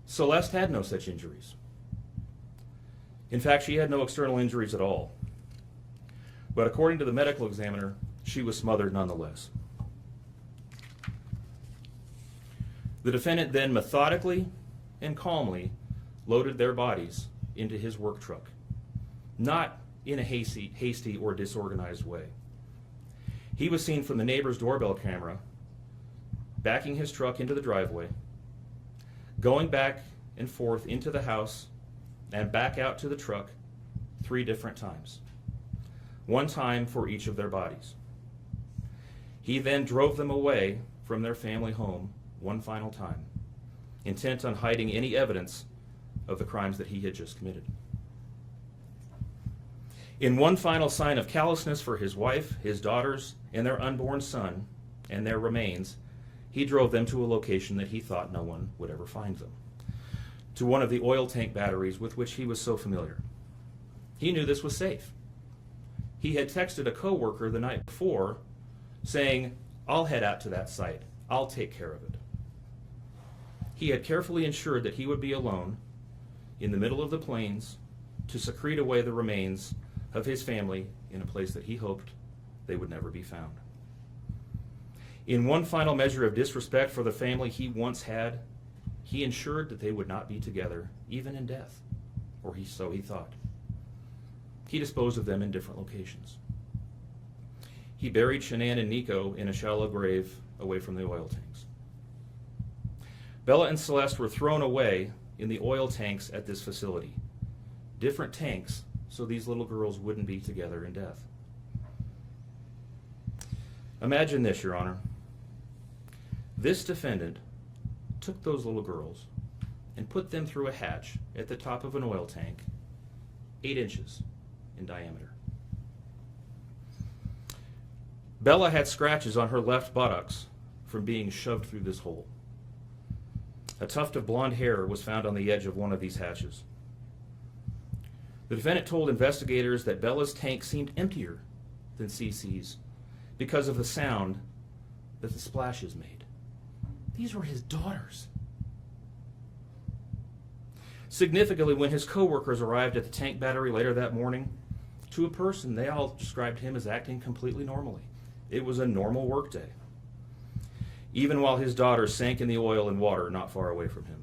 Celeste had no such injuries. In fact, she had no external injuries at all. But according to the medical examiner, she was smothered nonetheless. The defendant then methodically and calmly loaded their bodies into his work truck, not in a hasty or disorganized way. He was seen from the neighbor's doorbell camera backing his truck into the driveway, going back and forth into the house and back out to the truck 3 different times, 1 time for each of their bodies. He then drove them away from their family home 1 final time, intent on hiding any evidence of the crimes that he had just committed. In 1 final sign of callousness for his wife, his daughters, and their unborn son, and their remains, he drove them to a location that he thought no one would ever find them, to one of the oil tank batteries with which he was so familiar. He knew this was safe. He had texted a coworker the night before saying, "I'll head out to that site. I'll take care of it." He had carefully ensured that he would be alone in the middle of the plains to secrete away the remains of his family in a place that he hoped they would never be found. In 1 final measure of disrespect for the family he once had, he ensured that they would not be together, even in death, or so he thought. He disposed of them in different locations. He buried Shanann and Nico in a shallow grave away from the oil tanks. Bella and Celeste were thrown away in the oil tanks at this facility. Different tanks, so these little girls wouldn't be together in death. Imagine this, Your Honor. This defendant took those little girls and put them through a hatch at the top of an oil tank, 8 inches in diameter. Bella had scratches on her left buttocks from being shoved through this hole. A tuft of blonde hair was found on the edge of one of these hatches. The defendant told investigators that Bella's tank seemed emptier than CC's because of the sound that the splashes made. These were his daughters. Significantly, when his coworkers arrived at the tank battery later that morning, to a person, they all described him as acting completely normally. It was a normal workday, even while his daughters sank in the oil and water not far away from him.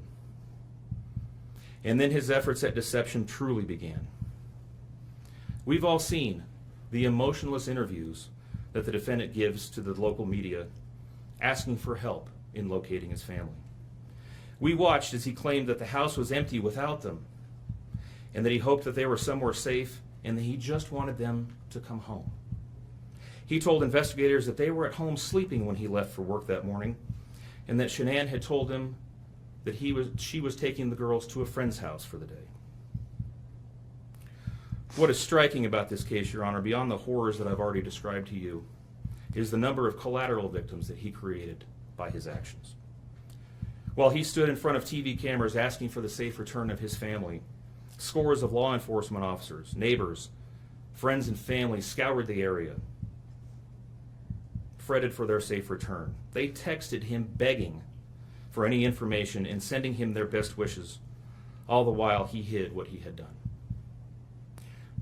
And then his efforts at deception truly began. We've all seen the emotionless interviews that the defendant gives to the local media, asking for help in locating his family. We watched as he claimed that the house was empty without them, and that he hoped that they were somewhere safe, and that he just wanted them to come home. He told investigators that they were at home sleeping when he left for work that morning, and that Shanann had told him that she was taking the girls to a friend's house for the day. What is striking about this case, Your Honor, beyond the horrors that I've already described to you, is the number of collateral victims that he created by his actions. While he stood in front of TV cameras asking for the safe return of his family, scores of law enforcement officers, neighbors, friends, and family scoured the area, fretted for their safe return. They texted him begging for any information and sending him their best wishes, all the while he hid what he had done.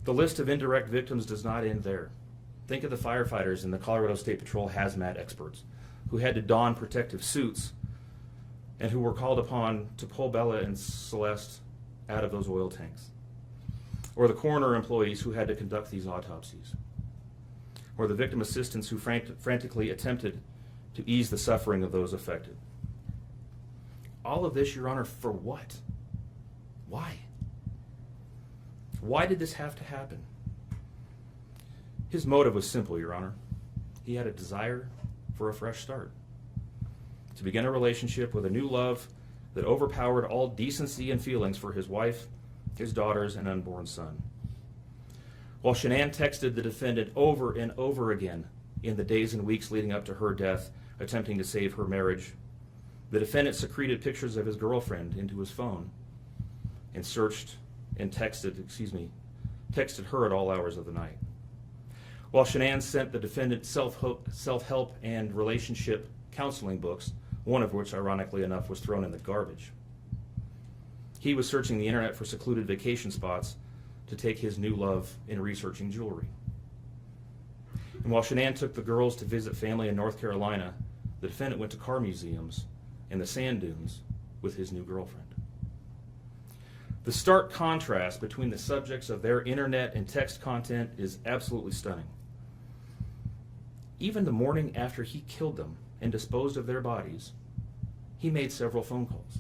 The list of indirect victims does not end there. Think of the firefighters and the Colorado State Patrol hazmat experts who had to don protective suits and who were called upon to pull Bella and Celeste out of those oil tanks. Or the coroner employees who had to conduct these autopsies. Or the victim assistants who frantically attempted to ease the suffering of those affected. All of this, Your Honor, for what? Why? Why did this have to happen? His motive was simple, Your Honor. He had a desire for a fresh start, to begin a relationship with a new love that overpowered all decency and feelings for his wife, his daughters, and unborn son. While Shanann texted the defendant over and over again in the days and weeks leading up to her death, attempting to save her marriage, the defendant secreted pictures of his girlfriend into his phone and searched and texted her at all hours of the night. While Shanann sent the defendant self-help and relationship counseling books, one of which, ironically enough, was thrown in the garbage, he was searching the internet for secluded vacation spots to take his new love in researching jewelry. And while Shanann took the girls to visit family in North Carolina, the defendant went to car museums and the sand dunes with his new girlfriend. The stark contrast between the subjects of their internet and text content is absolutely stunning. Even the morning after he killed them and disposed of their bodies, he made several phone calls.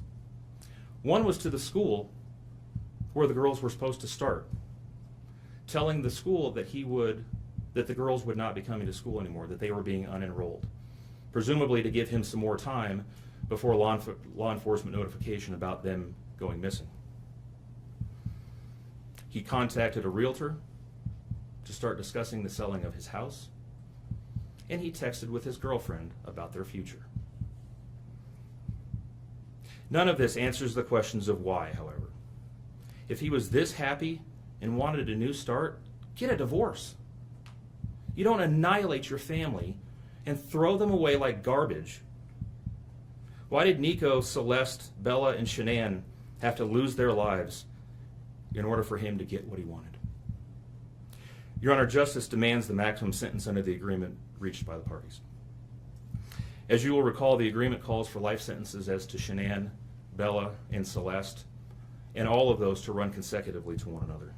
One was to the school where the girls were supposed to start, telling the school that the girls would not be coming to school anymore, that they were being unenrolled, presumably to give him some more time before law enforcement notification about them going missing. He contacted a realtor to start discussing the selling of his house, and he texted with his girlfriend about their future. None of this answers the questions of why, however. If he was this happy and wanted a new start, get a divorce. You don't annihilate your family and throw them away like garbage. Why did Nico, Celeste, Bella, and Shanann have to lose their lives in order for him to get what he wanted? Your Honor, justice demands the maximum sentence under the agreement reached by the parties. As you will recall, the agreement calls for life sentences as to Shanann, Bella, and Celeste, and all of those to run consecutively to one another.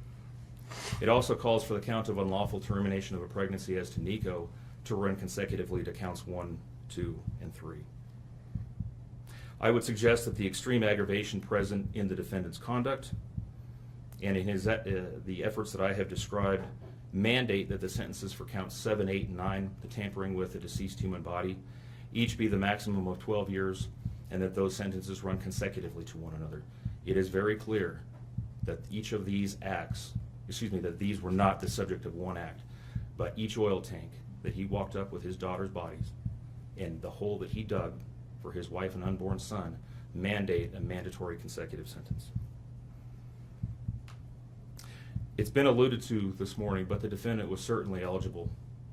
It also calls for the count of unlawful termination of a pregnancy as to Nico to run consecutively to counts 1, 2, and 3. I would suggest that the extreme aggravation present in the defendant's conduct and in the efforts that I have described mandate that the sentences for counts 7, 8, and 9, the tampering with a deceased human body, each be the maximum of 12 years, and that those sentences run consecutively to one another. It is very clear that each of these acts, that these were not the subject of one act, but each oil tank that he walked up with his daughter's bodies and the hole that he dug for his wife and unborn son mandate a mandatory consecutive sentence. It's been alluded to this morning, but the defendant was certainly eligible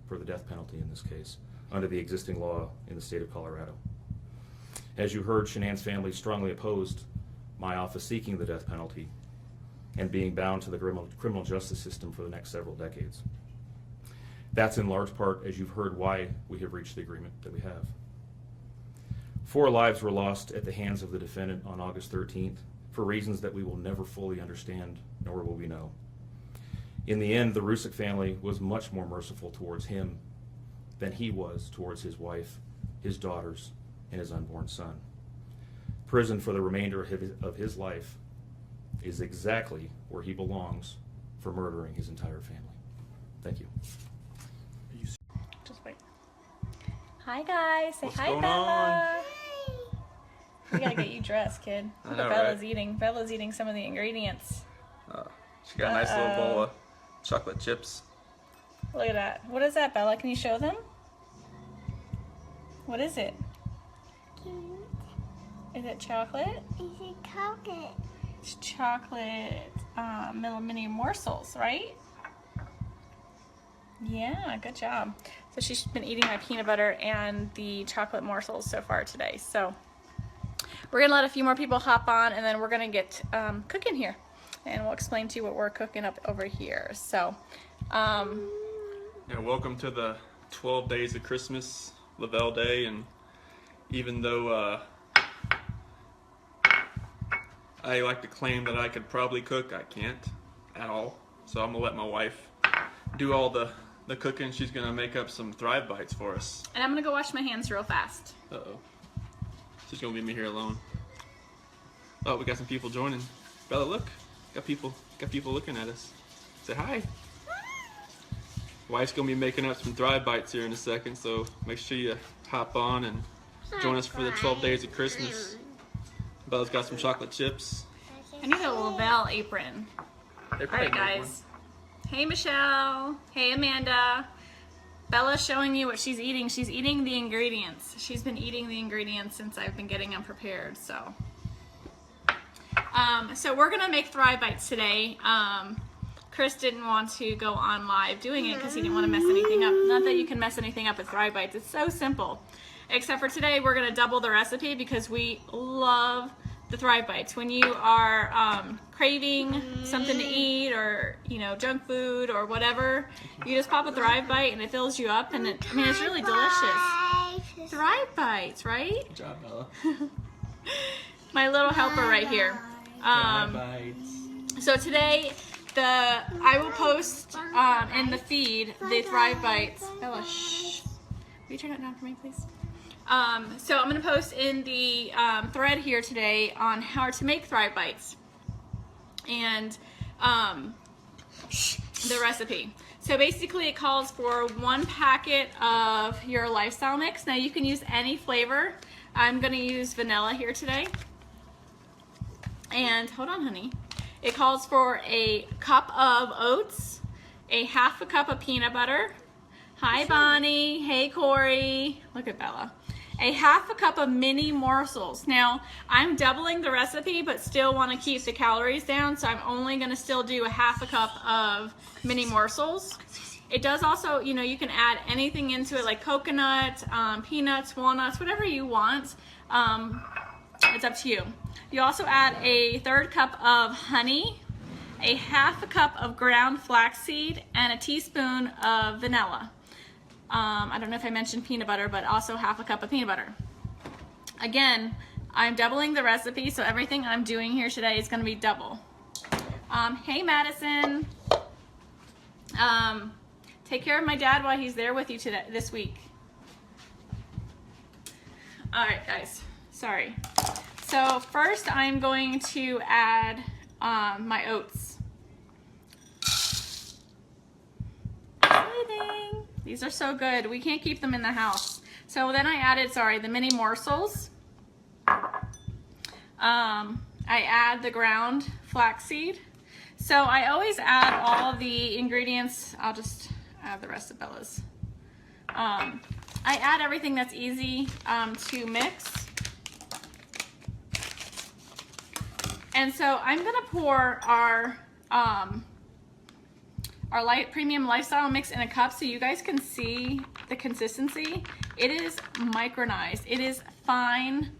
for the death penalty in this case under the existing law in the state of Colorado. As you heard, Shanann's family strongly opposed my office seeking the death penalty and being bound to the criminal justice system for the next several decades. That's in large part, as you've heard, why we have reached the agreement that we have. 4 lives were lost at the hands of the defendant on August 13th for reasons that we will never fully understand, nor will we know. In the end, the Rusick family was much more merciful towards him than he was towards his wife, his daughters, and his unborn son. Prison for the remainder of his life is exactly where he belongs for murdering his entire family. Thank you. Just wait. Hi guys, say What's hi, going Bella. We gotta get you dressed, kid. I Look know, what Bella's right? eating. Bella's eating some of the ingredients. She got a nice little bowl of chocolate chips. Look at that. What is that, Bella? Can you show them? What is it? Is it chocolate? Is it chocolate? It's chocolate mini morsels, right? Yeah, good job. So she's been eating my peanut butter and the chocolate morsels so far today. So we're gonna let a few more people hop on, and then we're gonna get cooking here, and we'll explain to you what we're cooking up over here. So, Yeah, welcome to the 12 days of Christmas, Lavelle Day, and even though I like to claim that I could probably cook, I can't at all. So I'm gonna let my wife do all the cooking. She's gonna make up some Thrive Bites for us. and I'm gonna go wash my hands real fast. Uh-oh. She's gonna leave me here alone. Oh, we got some people joining. Bella, look. Got people looking at us. Say hi. Wife's gonna be making up some Thrive Bites here in a second, so make sure you hop on and join us for the 12 days of Christmas. Bella's got some chocolate chips. I need a Lavelle apron. They're All right, guys. Hey, Michelle. Hey, Amanda. Bella's showing you what she's eating. She's eating the ingredients. She's been eating the ingredients since I've been getting them prepared. So we're gonna make Thrive Bites today. Chris didn't want to go on live doing it because he didn't want to mess anything up. Not that you can mess anything up with Thrive Bites. It's so simple. Except for today, we're gonna double the recipe because we love the Thrive Bites. When you are craving something to eat, or junk food or whatever, you just pop a Thrive Bite and it fills you up, and it's really delicious. Thrive Bites, right? Good job, Bella. My little helper right here. So today, I will post in the feed the Thrive Bites. Bella, shh. Will you turn it down for me, please? So I'm going to post in the thread here today on how to make Thrive Bites and the recipe. So basically it calls for 1 packet of your lifestyle mix. Now you can use any flavor. I'm going to use vanilla here today. And hold on, honey. It calls for a cup of oats, a half a cup of peanut butter. Hi, Bonnie. Hey, Corey. Look at Bella. A half a cup of mini morsels. Now, I'm doubling the recipe, but still want to keep the calories down, so I'm only going to still do a half a cup of mini morsels. It does also, you can add anything into it, like coconut, peanuts, walnuts, whatever you want. It's up to you. You also add a 1/3 cup of honey, a half a cup of ground flaxseed, and a teaspoon of vanilla. I don't know if I mentioned peanut butter, but also half a cup of peanut butter. Again, I'm doubling the recipe, so everything I'm doing here today is going to be double. Hey, Madison. Take care of my dad while he's there with you this week. All right, guys. Sorry. So first, I'm going to add my oats. These are so good. We can't keep them in the house. So then I added, the mini morsels. I add the ground flaxseed. So I always add all the ingredients. I'll just add the rest of Bella's. I add everything that's easy to mix. And so I'm gonna pour our premium lifestyle mix in a cup so you guys can see the consistency. It is micronized. It is fine.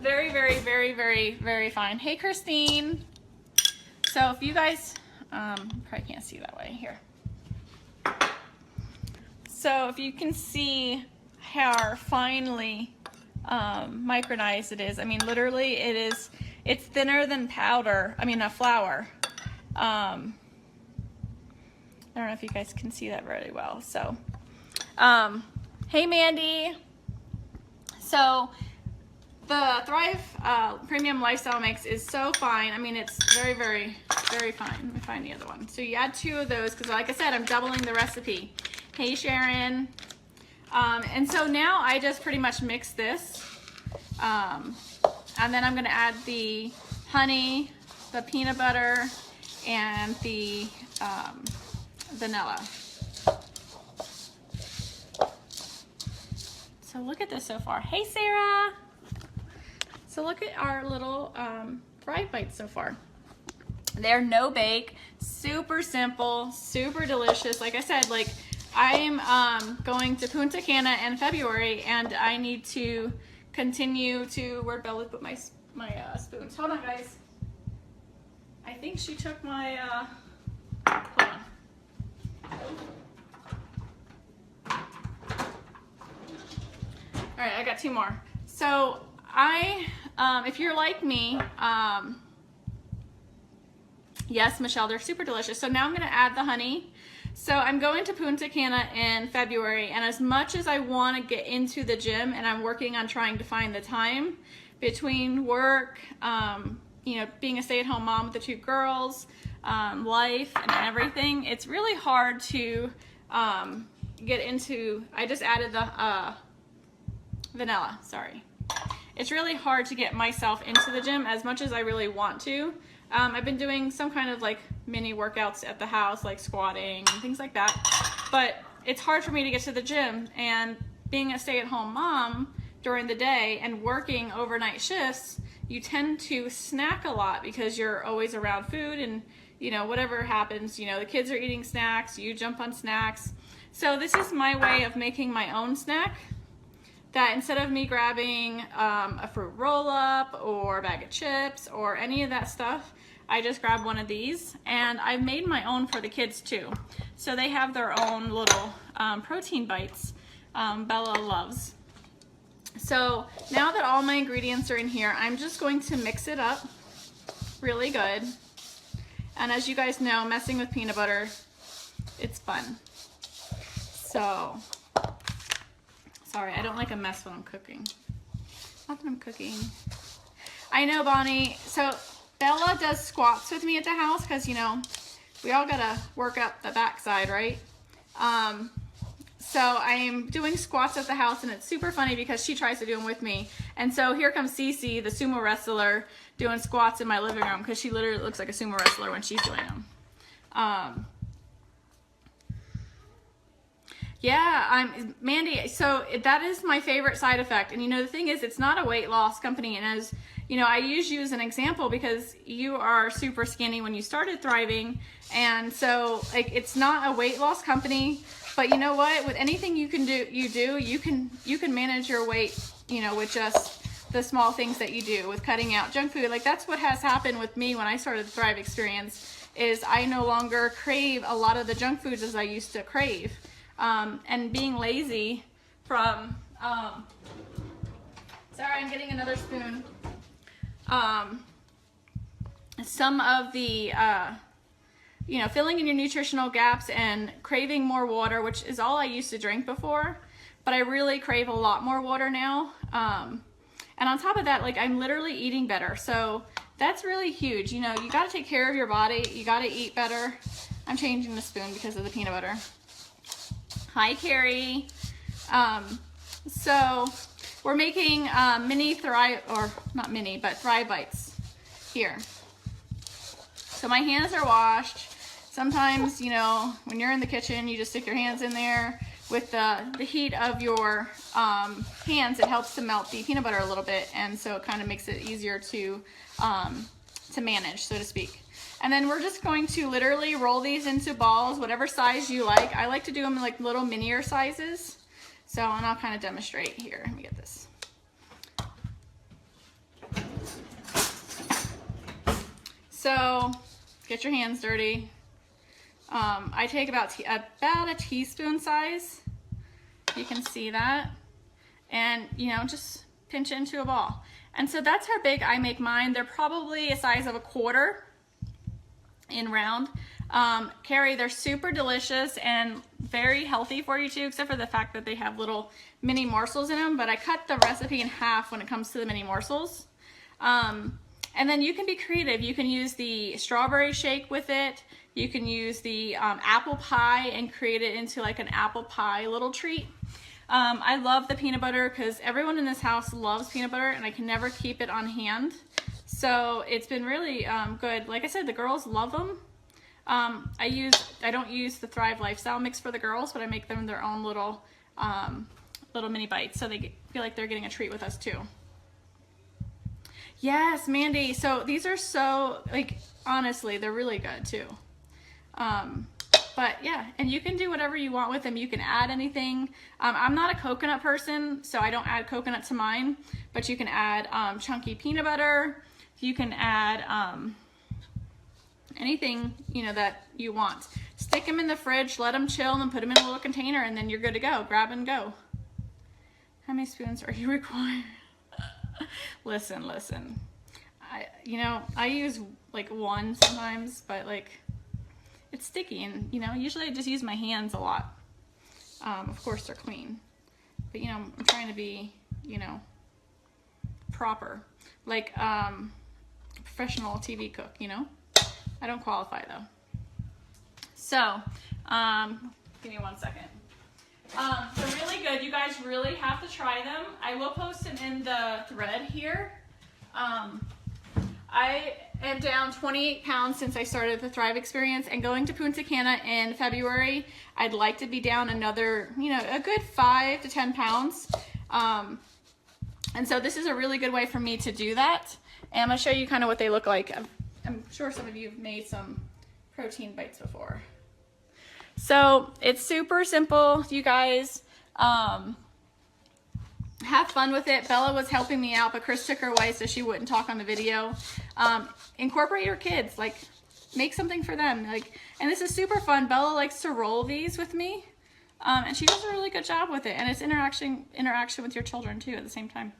Very, very, very, very, very fine. Hey, Christine. So if you guys, probably can't see that way here. So if you can see how finely micronized it is. I mean, literally it's thinner than flour. I don't know if you guys can see that very well. So, hey, Mandy. So the Thrive Premium Lifestyle Mix is so fine. I mean, it's very, very, very fine. Let me find the other one. So you add 2 of those because, like I said, I'm doubling the recipe. Hey, Sharon. And so now I just pretty much mix this. And then I'm going to add the honey, the peanut butter, and the vanilla. So look at this so far. Hey, Sarah. So look at our little fry bites so far. They're no bake, super simple, super delicious. Like I said, like I'm going to Punta Cana in February, and I need to continue to, where'd Bella put my spoons? Hold on, guys. I think she took my, hold on. All right, I got 2 more. So if you're like me, yes, Michelle, they're super delicious. So now I'm gonna add the honey. So I'm going to Punta Cana in February, and as much as I wanna get into the gym, and I'm working on trying to find the time between work, you know, being a stay-at-home mom with the 2 girls, life and everything, it's really hard to get into, I just added the vanilla, sorry. It's really hard to get myself into the gym as much as I really want to. I've been doing some kind of like mini workouts at the house, like squatting and things like that, but it's hard for me to get to the gym. And being a stay-at-home mom during the day and working overnight shifts, you tend to snack a lot because you're always around food, and you know, whatever happens, you know, the kids are eating snacks, you jump on snacks. So this is my way of making my own snack, that instead of me grabbing a fruit roll-up or a bag of chips or any of that stuff, I just grab one of these, and I've made my own for the kids too. So they have their own little protein bites Bella loves. So now that all my ingredients are in here, I'm just going to mix it up really good. And as you guys know, messing with peanut butter, it's fun. So, sorry, I don't like a mess when I'm cooking. Not that I'm cooking. I know, Bonnie. So Bella does squats with me at the house because, you know, we all gotta work up the backside, right? So I am doing squats at the house, and it's super funny because she tries to do them with me. And so here comes Cece, the sumo wrestler, doing squats in my living room because she literally looks like a sumo wrestler when she's doing them. Yeah, Mandy, so that is my favorite side effect. And you know, the thing is, it's not a weight loss company. And as you know, I use you as an example because you are super skinny when you started Thriving. And so like, it's not a weight loss company, but you know what, with anything you can do, you can manage your weight, you know, with just the small things that you do with cutting out junk food. Like that's what has happened with me when I started the Thrive experience, is I no longer crave a lot of the junk foods as I used to crave. And being lazy from, sorry, I'm getting another spoon. Some of the, you know, filling in your nutritional gaps and craving more water, which is all I used to drink before, but I really crave a lot more water now. And on top of that, like I'm literally eating better. So that's really huge. You know, you got to take care of your body. You got to eat better. I'm changing the spoon because of the peanut butter. Hi, Carrie. So we're making mini Thrive, or not mini, but Thrive Bites here. So my hands are washed. Sometimes, you know, when you're in the kitchen, you just stick your hands in there. With the heat of your hands, it helps to melt the peanut butter a little bit, and so it kind of makes it easier to manage, so to speak. And then we're just going to literally roll these into balls, whatever size you like. I like to do them in like little minier sizes. So, and I'll kind of demonstrate here. Let me get this. So, get your hands dirty. I take about a teaspoon size. You can see that. And, you know, just pinch it into a ball. And so that's how big I make mine. They're probably a size of a quarter in round. Carrie, they're super delicious and very healthy for you too, except for the fact that they have little mini morsels in them, but I cut the recipe in half when it comes to the mini morsels. And then you can be creative. You can use the strawberry shake with it. You can use the apple pie and create it into like an apple pie little treat. I love the peanut butter because everyone in this house loves peanut butter, and I can never keep it on hand. So it's been really good. Like I said, the girls love them. I don't use the Thrive Lifestyle mix for the girls, but I make them their own little little mini bites, so they feel like they're getting a treat with us too. Yes, Mandy. So these are so, like, honestly, they're really good too. But yeah, and you can do whatever you want with them. You can add anything. I'm not a coconut person, so I don't add coconut to mine, but you can add chunky peanut butter. You can add anything, you know, that you want. Stick them in the fridge, let them chill, and then put them in a little container, and then you're good to go. Grab and go. How many spoons are you required? Listen. I use like one sometimes, but like it's sticky, and you know, usually I just use my hands a lot. Of course they're clean, but you know, I'm trying to be, you know, proper, like professional TV cook, you know. I don't qualify though. So, give me 1 second. They're really good. You guys really have to try them. I will post them in the thread here. I am down 28 pounds since I started the Thrive Experience, and going to Punta Cana in February, I'd like to be down another, you know, a good 5 to 10 pounds. And so this is a really good way for me to do that. And I'm gonna show you kind of what they look like. I'm sure some of you have made some protein bites before. So it's super simple, you guys. Have fun with it. Bella was helping me out, but Chris took her away so she wouldn't talk on the video. Incorporate your kids, like make something for them. Like, and this is super fun. Bella likes to roll these with me, and she does a really good job with it. And it's interaction with your children too at the same time.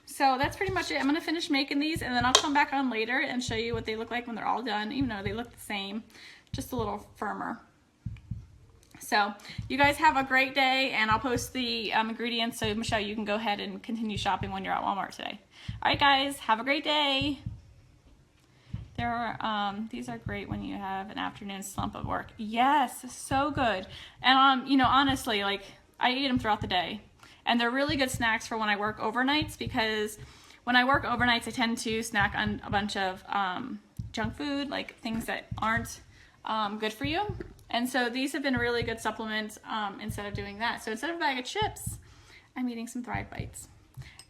So that's pretty much it. I'm gonna finish making these, and then I'll come back on later and show you what they look like when they're all done, even though they look the same, just a little firmer. So you guys have a great day, and I'll post the ingredients so Michelle, you can go ahead and continue shopping when you're at Walmart today. All right, guys, have a great day. There are these are great when you have an afternoon slump of work. Yes, so good. And you know, honestly, like I eat them throughout the day, and they're really good snacks for when I work overnights, because when I work overnights, I tend to snack on a bunch of junk food, like things that aren't good for you. And so these have been a really good supplement instead of doing that. So instead of a bag of chips, I'm eating some Thrive Bites.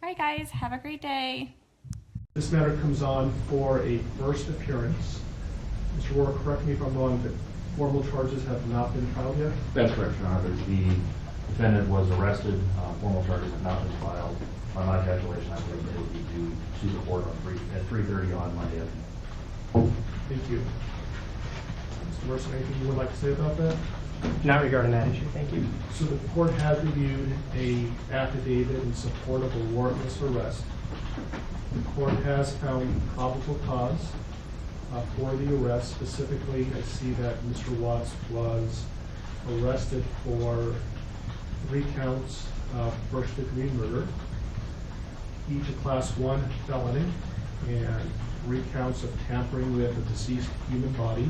All right, guys, have a great day. This matter comes on for a first appearance. Mr. Rohr, correct me if I'm wrong, but formal charges have not been filed yet? That's correct, Your Honor. The defendant was arrested. Formal charges have not been filed. On my calculation, I believe they will be due to the court at 3:30 on Monday. Thank you. Mr. Mercer, anything you would like to say about that? Not regarding that issue, thank you. So the court has reviewed an affidavit in support of a warrantless arrest. The court has found probable cause for the arrest. Specifically, I see that Mr. Watts was arrested for 3 counts of first-degree murder, each a Class 1 felony, and 3 counts of tampering with a deceased human body,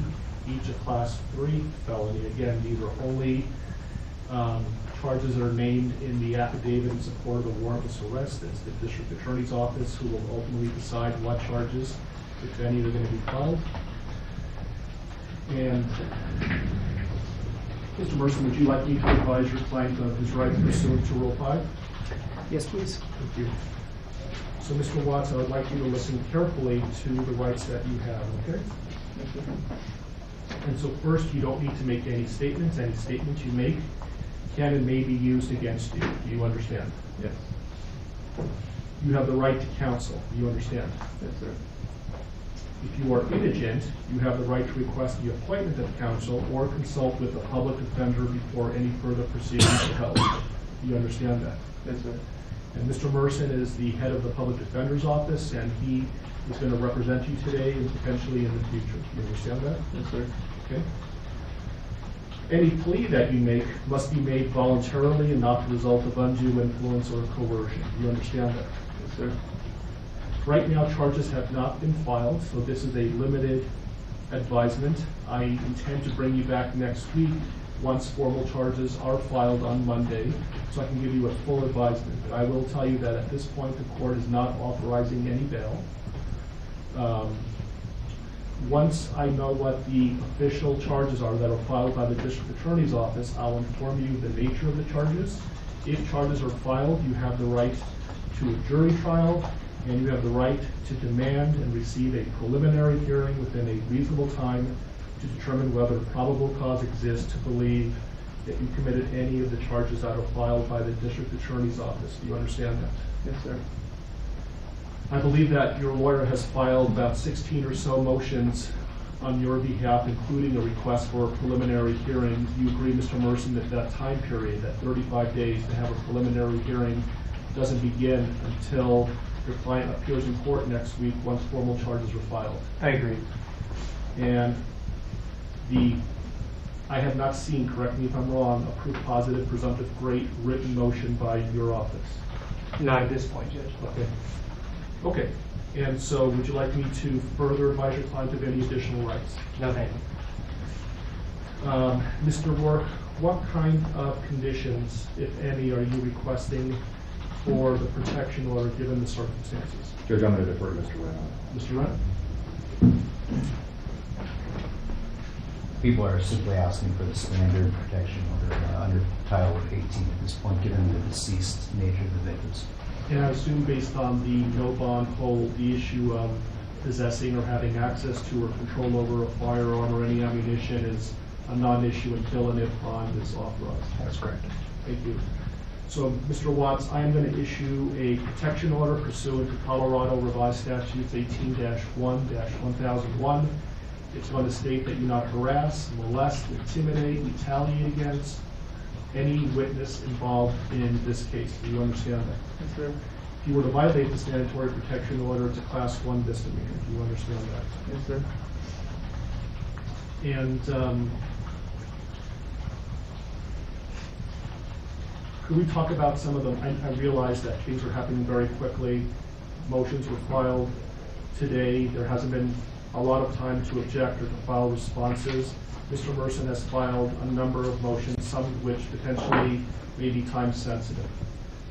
each a Class 3 felony. Again, these are only charges that are named in the affidavit in support of the warrantless arrest. It's the district attorney's office who will ultimately decide what charges, if any, are going to be filed. And Mr. Mercer, would you like me to advise your client of his rights pursuant to Rule 5? Yes, please. Thank you. So, Mr. Watts, I would like you to listen carefully to the rights that you have, okay? Thank you. And so first, you don't need to make any statements. Any statements you make can and may be used against you. Do you understand? Yes. You have the right to counsel. Do you understand? Yes, sir. If you are indigent, you have the right to request the appointment of counsel or consult with a public defender before any further proceedings are held. Do you understand that? Yes, sir. And Mr. Merson is the head of the public defender's office, and he is going to represent you today and potentially in the future. Do you understand that? Yes, sir. Okay. Any plea that you make must be made voluntarily and not the result of undue influence or coercion. Do you understand that? Yes, sir. Right now, charges have not been filed, so this is a limited advisement. I intend to bring you back next week once formal charges are filed on Monday, so I can give you a full advisement. But I will tell you that at this point, the court is not authorizing any bail. Once I know what the official charges are that are filed by the district attorney's office, I'll inform you of the nature of the charges If charges are filed, you have the right to a jury trial, and you have the right to demand and receive a preliminary hearing within a reasonable time to determine whether probable cause exists to believe that you committed any of the charges that are filed by the district attorney's office. Do you understand that? Yes, sir. I believe that your lawyer has filed about 16 or so motions on your behalf, including a request for a preliminary hearing. Do you agree, Mr. Merson, that that time period, that 35 days to have a preliminary hearing, doesn't begin until your client appears in court next week once formal charges are filed? I agree. And I have not seen, correct me if I'm wrong, a proof positive, presumptive, great written motion by your office. Not at this point, Judge. Okay. Okay. And so would you like me to further advise your client of any additional rights? No, thank you. Mr. Rourke, what kind of conditions, if any, are you requesting for the protection order given the circumstances? Judge, I'm going to defer to Mr. Wren. Mr. Wren? People are simply asking for the standard protection order under Title 18 at this point, given the deceased nature of the victims. And I assume based on the no bond hold, the issue of possessing or having access to or control over a firearm or any ammunition is a non-issue until and if bond is authorized. That's correct. Thank you. So, Mr. Watts, I am going to issue a protection order pursuant to Colorado Revised Statutes 18-1-1001. It's going to state that you not harass, molest, intimidate, retaliate against any witness involved in this case. Do you understand that? Yes, sir. If you were to violate the mandatory protection order, it's a Class 1 misdemeanor. Do you understand that? Yes, sir. And could we talk about some of them? I realize that things are happening very quickly. Motions were filed today. There hasn't been a lot of time to object or to file responses. Mr. Merson has filed a number of motions, some of which potentially may be time sensitive.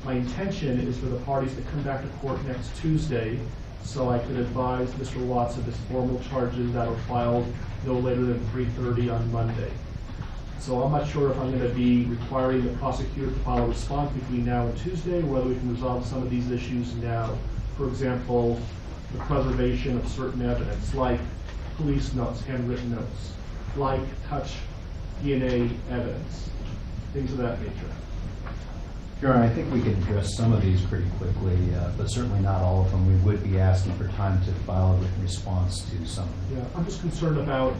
My intention is for the parties to come back to court next Tuesday so I could advise Mr. Watts of his formal charges that are filed no later than 3:30 on Monday. So I'm not sure if I'm going to be requiring the prosecutor to file a response between now and Tuesday, or whether we can resolve some of these issues now. For example, the preservation of certain evidence, like police notes, handwritten notes, like touch DNA evidence, things of that nature. Your Honor, I think we can address some of these pretty quickly, but certainly not all of them. We would be asking for time to file a written response to some of them. Yeah, I'm just concerned about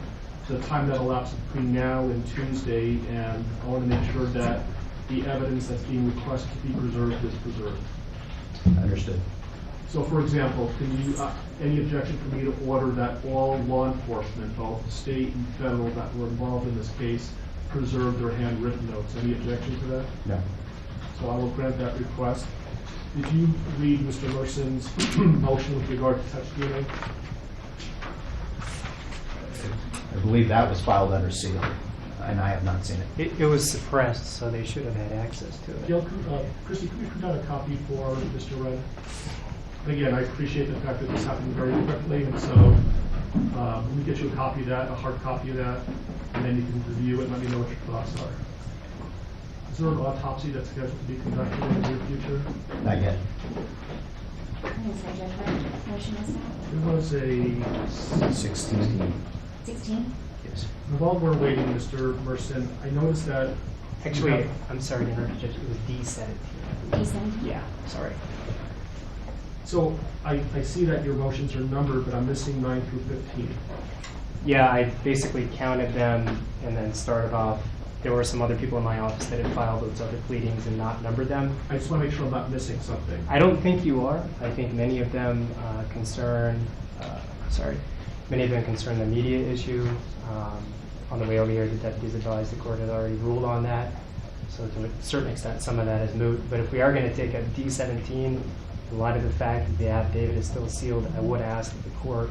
the time that elapses between now and Tuesday, and I want to make sure that the evidence that's being requested to be preserved is preserved. Understood. So, for example, can you, any objection for me to order that all law enforcement, both state and federal, that were involved in this case, preserve their handwritten notes? Any objection to that? No. So I will grant that request. Did you read Mr. Merson's motion with regard to touch DNA? I believe that was filed under seal, and I have not seen it. It was suppressed, so they should have had access to it. Gail, Christy, could you print out a copy for Mr. Wren? Again, I appreciate the fact that this happened very quickly, and so let me get you a copy of that, a hard copy of that, and then you can review it and let me know what your thoughts are. Is there an autopsy that's scheduled to be conducted in the near future? Not yet. There was a 16. 16? Yes. And while we're waiting, Mr. Merson, I noticed that... Actually, I'm sorry to interrupt, Judge. It was D17. D17? Yeah, sorry. So I see that your motions are numbered, but I'm missing 9 through 15. Yeah, I basically counted them and then started off. There were some other people in my office that had filed those other pleadings and not numbered them. I just want to make sure I'm not missing something. I don't think you are. I think many of them concern the media issue. On the way over here, the deputies advised the court had already ruled on that. So to a certain extent, some of that is moot. But if we are going to take a D17, in light of the fact that the affidavit is still sealed, I would ask that the court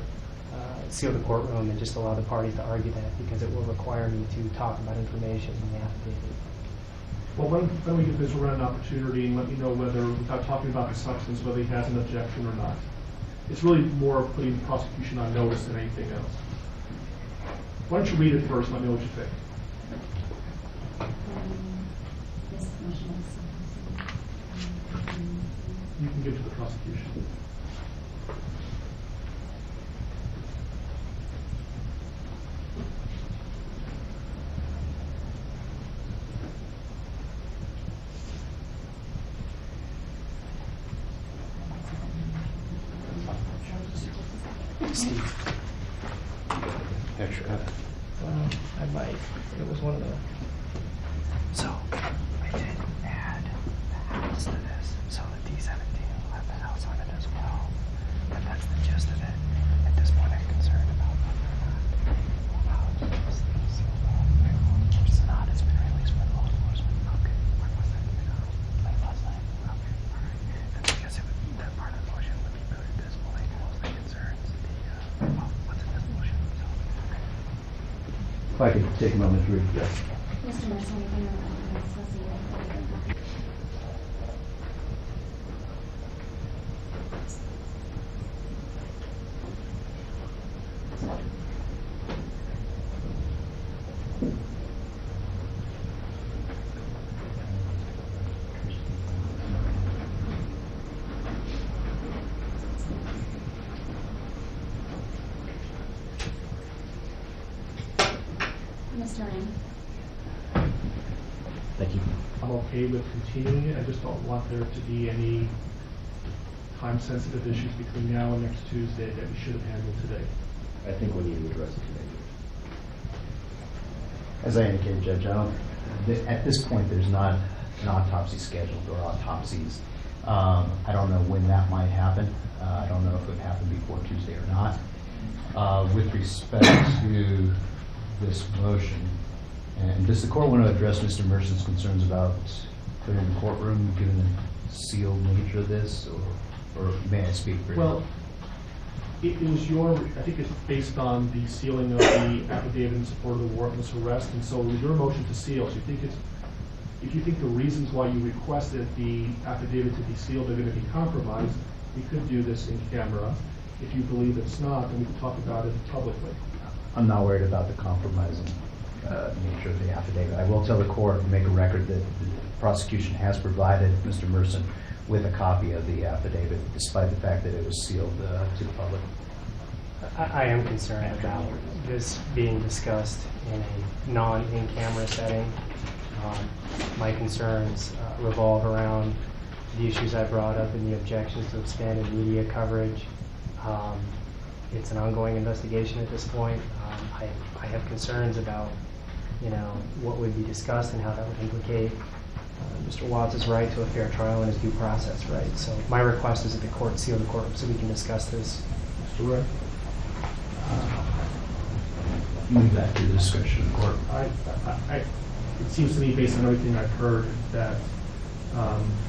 seal the courtroom and just allow the parties to argue that, because it will require me to talk about information in the affidavit. Well, why don't we give Mr. Wren an opportunity and let me know whether, without talking about the substance, whether he has an objection or not. It's really more of putting the prosecution on notice than anything else. Why don't you read it first and let me know what you think. can give to the prosecution. Steve. Extra. I might. It was one of the. So, I did add the house to this, so the D17 will have the house on it as well. But that's the gist of it. At this point, I'm concerned about whether or not it's not. It's been released by law enforcement. Okay. When was that? Late last night. Okay. All right. That's because that part of the motion would be put at this point. Mostly concerns what's in this motion. So, okay. If I could take a moment to read. Mr. Mercer, anything associated with Mr. Rand? Thank you. I'm okay with continuing it. I just don't want there to be any time-sensitive issues between now and next Tuesday that we should have handled today. I think we need to address it today. As I indicated, Judge, at this point, there's not an autopsy scheduled or autopsies. I don't know when that might happen. I don't know if it would happen before Tuesday or not. With respect to this motion, and does the court want to address Mr. Mercer's concerns about clearing the courtroom, given the sealed nature of this, or may I speak for you? Well, it was I think it's based on the sealing of the affidavit in support of the warrantless arrest, and so it was your motion to seal. So if you think the reasons why you requested the affidavit to be sealed are going to be compromised, we could do this in camera. If you believe it's not, then we can talk about it publicly. I'm not worried about the compromising nature of the affidavit. I will tell the court and make a record that the prosecution has provided Mr. Mercer with a copy of the affidavit, despite the fact that it was sealed to the public. I am concerned about this being discussed in a non-in-camera setting. My concerns revolve around the issues I brought up in the objections to expanded media coverage. It's an ongoing investigation at this point. I have concerns about, what would be discussed and how that would implicate Mr. Watts' right to a fair trial and his due process right. So my request is that the court seal the courtroom so we can discuss this. Mr. Ray? Move that to the discretion of the court. It seems to me, based on everything I've heard, that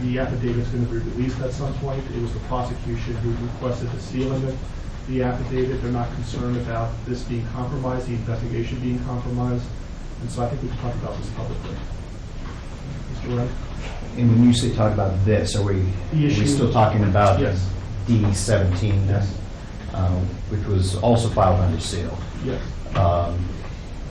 the affidavit is going to be released at some point. It was the prosecution who requested the sealing of the affidavit. They're not concerned about this being compromised, the investigation being compromised. And so I think we can talk about this publicly. Mr. Ray? And when you say talk about this, are we still talking about yes. D17, yes. Which was also filed under seal? Yes.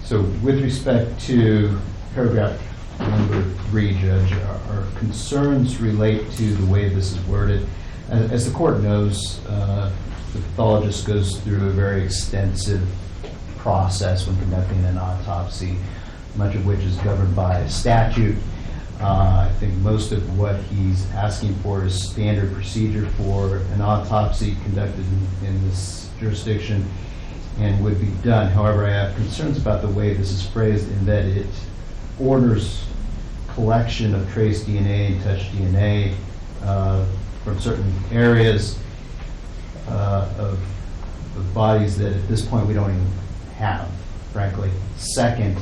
So with respect to paragraph number 3, Judge, our concerns relate to the way this is worded. As the court knows, the pathologist goes through a very extensive process when conducting an autopsy, much of which is governed by statute. I think most of what he's asking for is standard procedure for an autopsy conducted in this jurisdiction and would be done. However, I have concerns about the way this is phrased in that it orders collection of trace DNA and touch DNA from certain areas of bodies that at this point we don't even have, frankly. Second,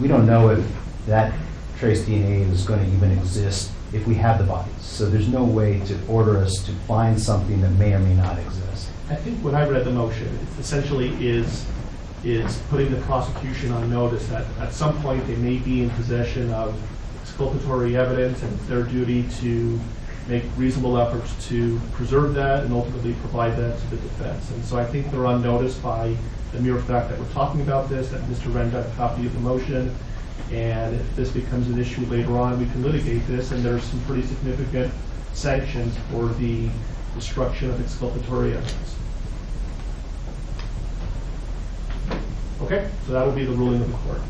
we don't know if that trace DNA is going to even exist if we have the bodies. So there's no way to order us to find something that may or may not exist. I think when I read the motion, it essentially is putting the prosecution on notice that at some point they may be in possession of exculpatory evidence, and it's their duty to make reasonable efforts to preserve that and ultimately provide that to the defense. And so I think they're on notice by the mere fact that we're talking about this, that Mr. Wren got a copy of the motion, and if this becomes an issue later on, we can litigate this, and there's some pretty significant sanctions for the destruction of exculpatory evidence. Okay, so that will be the ruling of the court.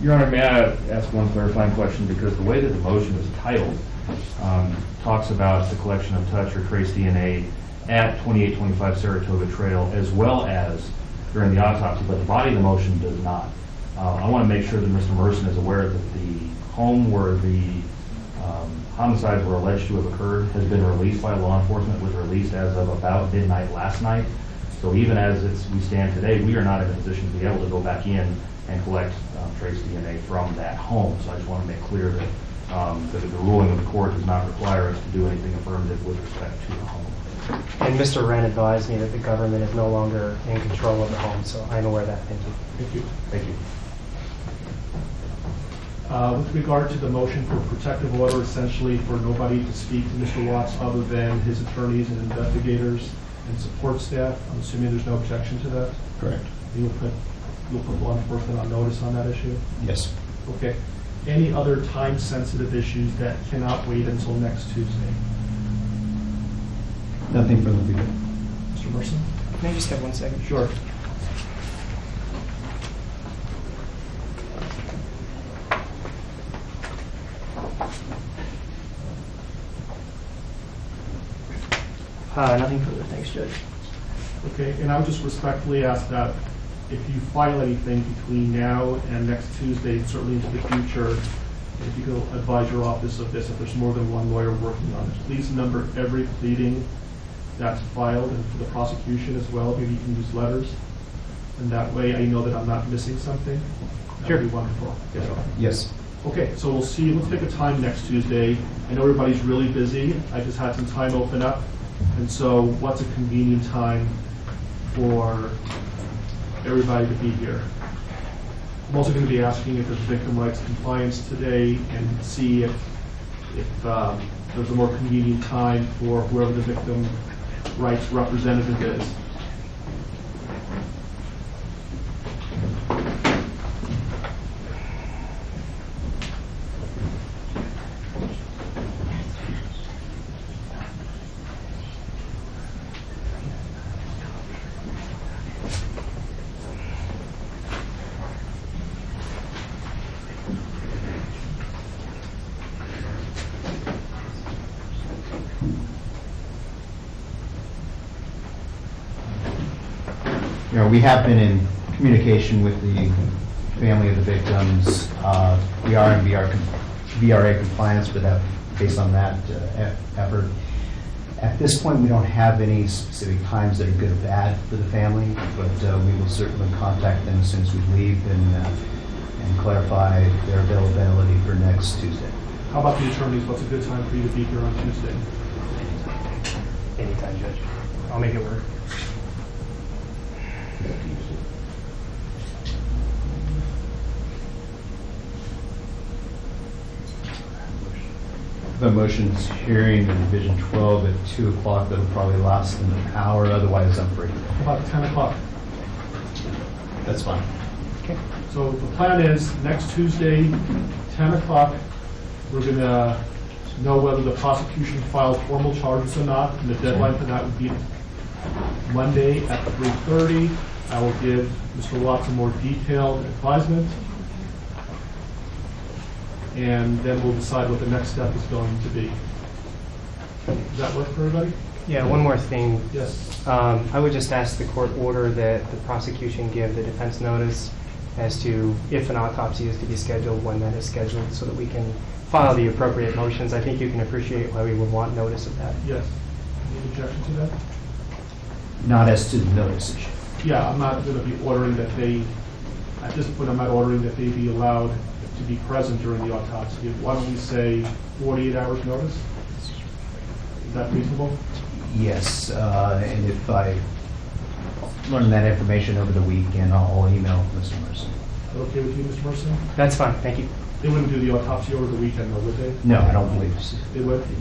Your Honor, may I ask one clarifying question? Because the way that the motion is titled talks about the collection of touch or trace DNA at 2825 Saratoga Trail as well as during the autopsy, but the body of the motion does not. I want to make sure that Mr. Merson is aware that the home where the homicides were alleged to have occurred has been released by law enforcement, was released as of about midnight last night. So even as we stand today, we are not in a position to be able to go back in and collect trace DNA from that home. So I just want to make clear that, that the ruling of the court does not require us to do anything affirmative with respect to the home. And Mr. Wren advised me that the government is no longer in control of the home, so I'm aware of that. Thank you. Thank you. Thank you. With regard to the motion for protective order, essentially for nobody to speak to Mr. Watts other than his attorneys and investigators and support staff, I'm assuming there's no objection to that? Correct. You'll put law enforcement on notice on that issue? Yes. Okay. Any other time-sensitive issues that cannot wait until next Tuesday? Nothing from the people. Mr. Merson? May I just have 1 second? Sure. Nothing further. Thanks, Judge. Okay, and I would just respectfully ask that if you file anything between now and next Tuesday, certainly into the future, if you could advise your office of this, if there's more than one lawyer working on it, please number every pleading that's filed, and for the prosecution as well, maybe you can use letters. And that way I know that I'm not missing something. That would be wonderful. Yes. Yes. Okay, so we'll see. Let's pick a time next Tuesday. I know everybody's really busy. I just had some time open up. And so what's a convenient time for everybody to be here? I'm also going to be asking if there's victim rights compliance today and see if there's a more convenient time for whoever the victim rights representative is. You know, we have been in communication with the family of the victims. We are in VRA compliance with that, based on that effort. At this point, we don't have any specific times that are good or bad for the family, but we will certainly contact them as soon as we leave and clarify their availability for next Tuesday. How about the attorneys? What's a good time for you to be here on Tuesday? Anytime, Judge. I'll make it work. The motion's hearing in Division 12 at 2 o'clock. That'll probably last an hour. Otherwise, I'm free. How about 10 o'clock? That's fine. Okay. So the plan is next Tuesday, 10 o'clock, we're going to know whether the prosecution filed formal charges or not, and the deadline for that would be Monday at 3:30. I will give Mr. Watts a more detailed advisement, and then we'll decide what the next step is going to be. Does that work for everybody? Yeah, one more thing. Yes. I would just ask the court order that the prosecution give the defense notice as to if an autopsy is to be scheduled, when that is scheduled, so that we can file the appropriate motions. I think you can appreciate why we would want notice of that. Yes. Any objection to that? Not as to the notice issue. Yeah, I'm not going to be ordering that they, at this point, I'm not ordering that they be allowed to be present during the autopsy. Why don't we say 48 hours notice? Is that reasonable? Yes, and if I learn that information over the weekend, I'll email Mr. Merson. Is that okay with you, Mr. Merson? That's fine, thank you. They wouldn't do the autopsy over the weekend, though, would they? No, I don't believe so. They would? They're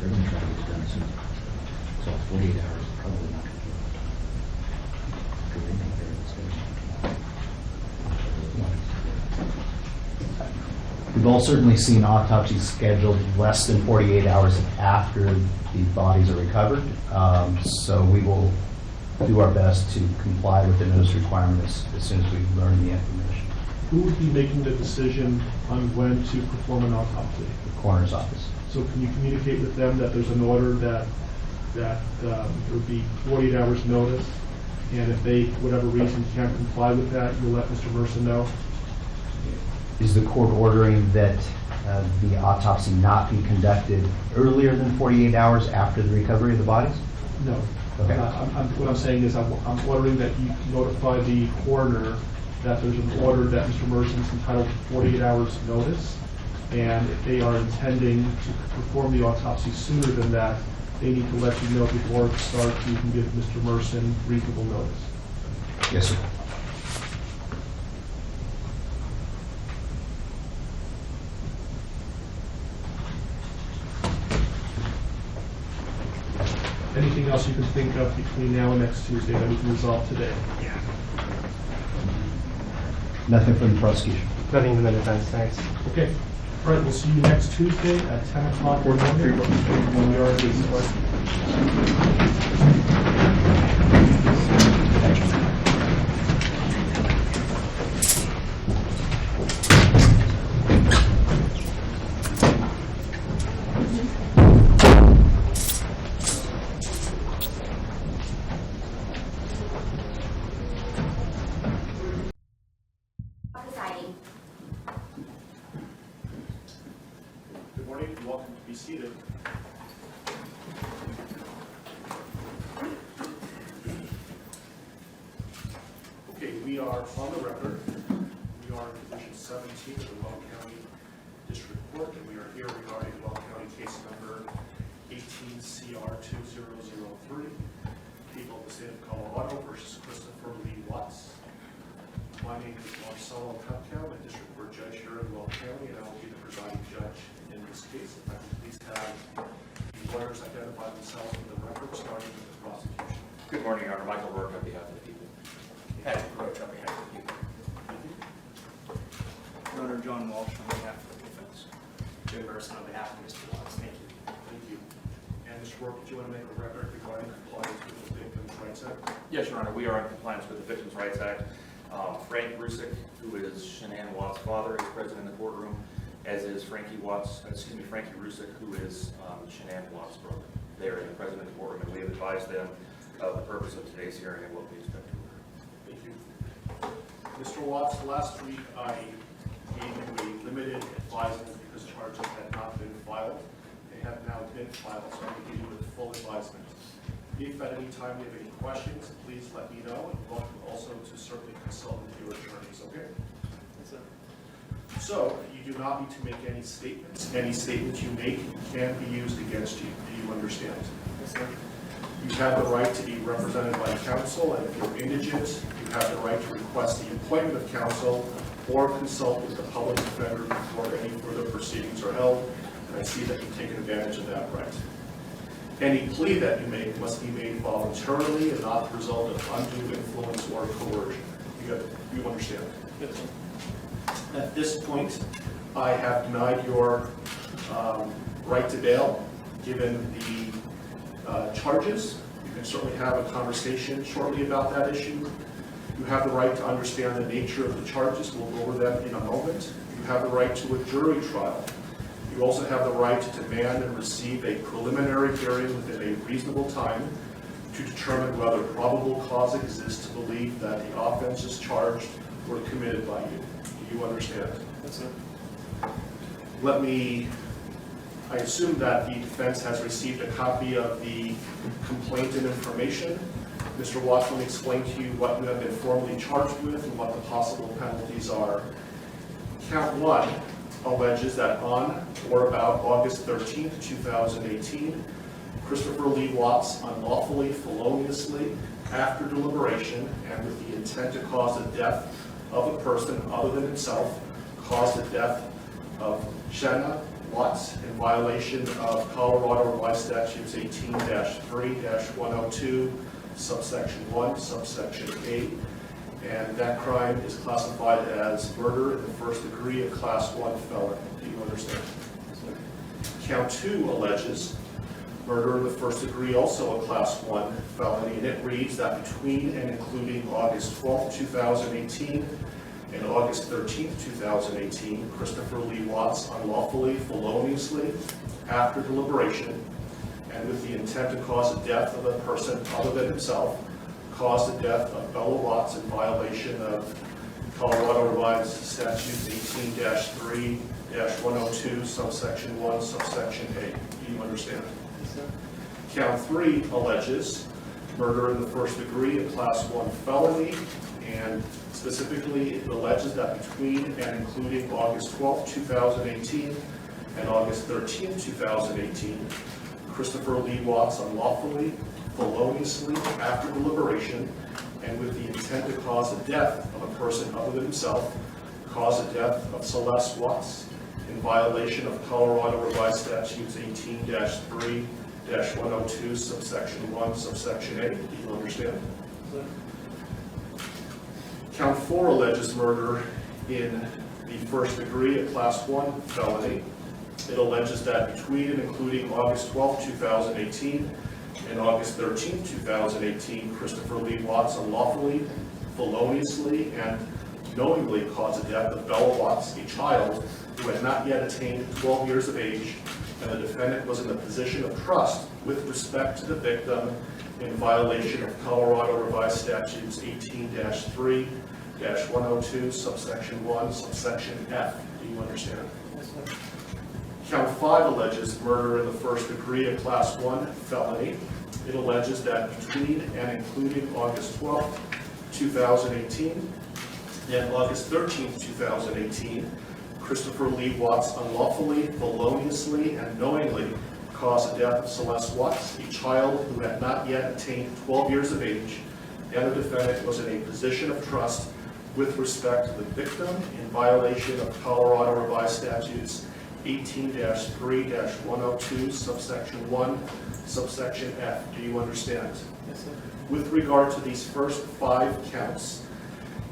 going to try to get it done soon. So 48 hours is probably not going to be because they make their The We've all certainly seen autopsies scheduled less than 48 hours after the bodies are recovered. So we will do our best to comply with the notice requirements as soon as we learn the information. Who would be making the decision on when to perform an autopsy? The coroner's office. So can you communicate with them that there's an order that there would be 48 hours notice, and if they, for whatever reason, can't comply with that, you'll let Mr. Mercer know? Is the court ordering that the autopsy not be conducted earlier than 48 hours after the recovery of the bodies? No. Okay. What I'm saying is I'm ordering that you notify the coroner that there's an order that Mr. Mercer is entitled to 48 hours notice, and if they are intending to perform the autopsy sooner than that, they need to let you know before it starts so you can give Mr. Merson reasonable notice. Yes, sir. Anything else you can think of between now and next Tuesday that we can resolve today? Yeah. Nothing from the prosecution. Nothing from the defense, thanks. Okay. All right, we'll see you next Tuesday at 10 o'clock or when we are at Good morning, and welcome to be seated. Okay, we are on the record. We are in Division 17 of the Weld County District Court, and we are here regarding Weld County case number 18CR2003, people of the state of Colorado versus Christopher Lee Watts. My name is Marcelo Cuptown, a district court judge here in Weld County, and I will be the presiding judge in this case. If I could please have the lawyers identify themselves for the record, starting with the prosecution. Good morning, Your Honor. Michael Rourke on behalf of the people. Patrick Roach on behalf of the people. Your Honor, John Walsh on behalf of the defense. Jim Burson on behalf of Mr. Watts. Thank you. Thank you. And Mr. Rourke, do you want to make a record regarding compliance with the Victims' Rights Act? Yes, Your Honor. We are in compliance with the Victims' Rights Act. Frank Rusick, who is Shanann Watts' father, is present in the courtroom, as is Frankie Rusick, who is Shanann Watts' brother. They are present in the courtroom, and we have advised them of the purpose of today's hearing and what we expect to occur. Thank you. Mr. Watts, last week I gave you a limited advisement because charges had not been filed. They have now been filed, so I'm going to give you a full advisement. If at any time you have any questions, please let me know, and welcome also to certainly consult with your attorneys, okay? Yes, sir. So, you do not need to make any statements. Any statements you make can be used against you. Do you understand? Yes, sir. You have the right to be represented by counsel, and if you're indigent, you have the right to request the appointment of counsel or consult with the public defender before any further proceedings are held, and I see that you've taken advantage of that right. Any plea that you make must be made voluntarily and not the result of undue influence or coercion. You understand? Yes, sir. At this point, I have denied your right to bail, given the charges. You can certainly have a conversation shortly about that issue. You have the right to understand the nature of the charges. We'll go over them in a moment. You have the right to a jury trial. You also have the right to demand and receive a preliminary hearing within a reasonable time to determine whether probable cause exists to believe that the offenses charged were committed by you. Do you understand? Yes, sir. I assume that the defense has received a copy of the complaint and information. Mr. Watts, let me explain to you what you have been formally charged with and what the possible penalties are. Count 1 alleges that on or about August 13, 2018, Christopher Lee Watts unlawfully, feloniously, after deliberation, and with the intent to cause the death of a person other than himself, caused the death of Shanann Watts in violation of Colorado Revised Statutes 18-3-102, subsection 1, subsection A, and that crime is classified as murder in the first degree, a class 1 felony. Do you understand? Count 2 alleges murder in the first degree, also a class 1 felony, and it reads that between and including August 12, 2018 and August 13, 2018, Christopher Lee Watts unlawfully, feloniously, after deliberation, and with the intent to cause the death of a person other than himself, caused the death of Bella Watts in violation of Colorado Revised Statutes 18-3-102, subsection 1, subsection A. Do you understand? Yes, sir. Count 3 alleges murder in the first degree, a class 1 felony, and specifically it alleges that between and including August 12, 2018 and August 13, 2018, Christopher Lee Watts unlawfully, feloniously, after deliberation, and with the intent to cause the death of a person other than himself, caused the death of Celeste Watts in violation of Colorado Revised Statutes 18-3-102, subsection 1, subsection A. Do you understand? Count 4 alleges murder in the first degree, a class 1 felony. It alleges that between and including August 12, 2018 and August 13, 2018, Christopher Lee Watts unlawfully, feloniously, and knowingly caused the death of Bella Watts, a child who had not yet attained 12 years of age, and the defendant was in a position of trust with respect to the victim in violation of Colorado Revised Statutes 18-3-102, subsection 1, subsection F. Do you understand? Yes, sir. Count 5 alleges murder in the first degree, a class 1 felony. It alleges that between and including August 12, 2018 and August 13, 2018, Christopher Lee Watts unlawfully, feloniously, and knowingly caused the death of Celeste Watts, a child who had not yet attained 12 years of age, and the defendant was in a position of trust with respect to the victim in violation of Colorado Revised Statutes 18-3-102, subsection 1, subsection F. Do you understand? Yes, sir. With regard to these first 5 counts,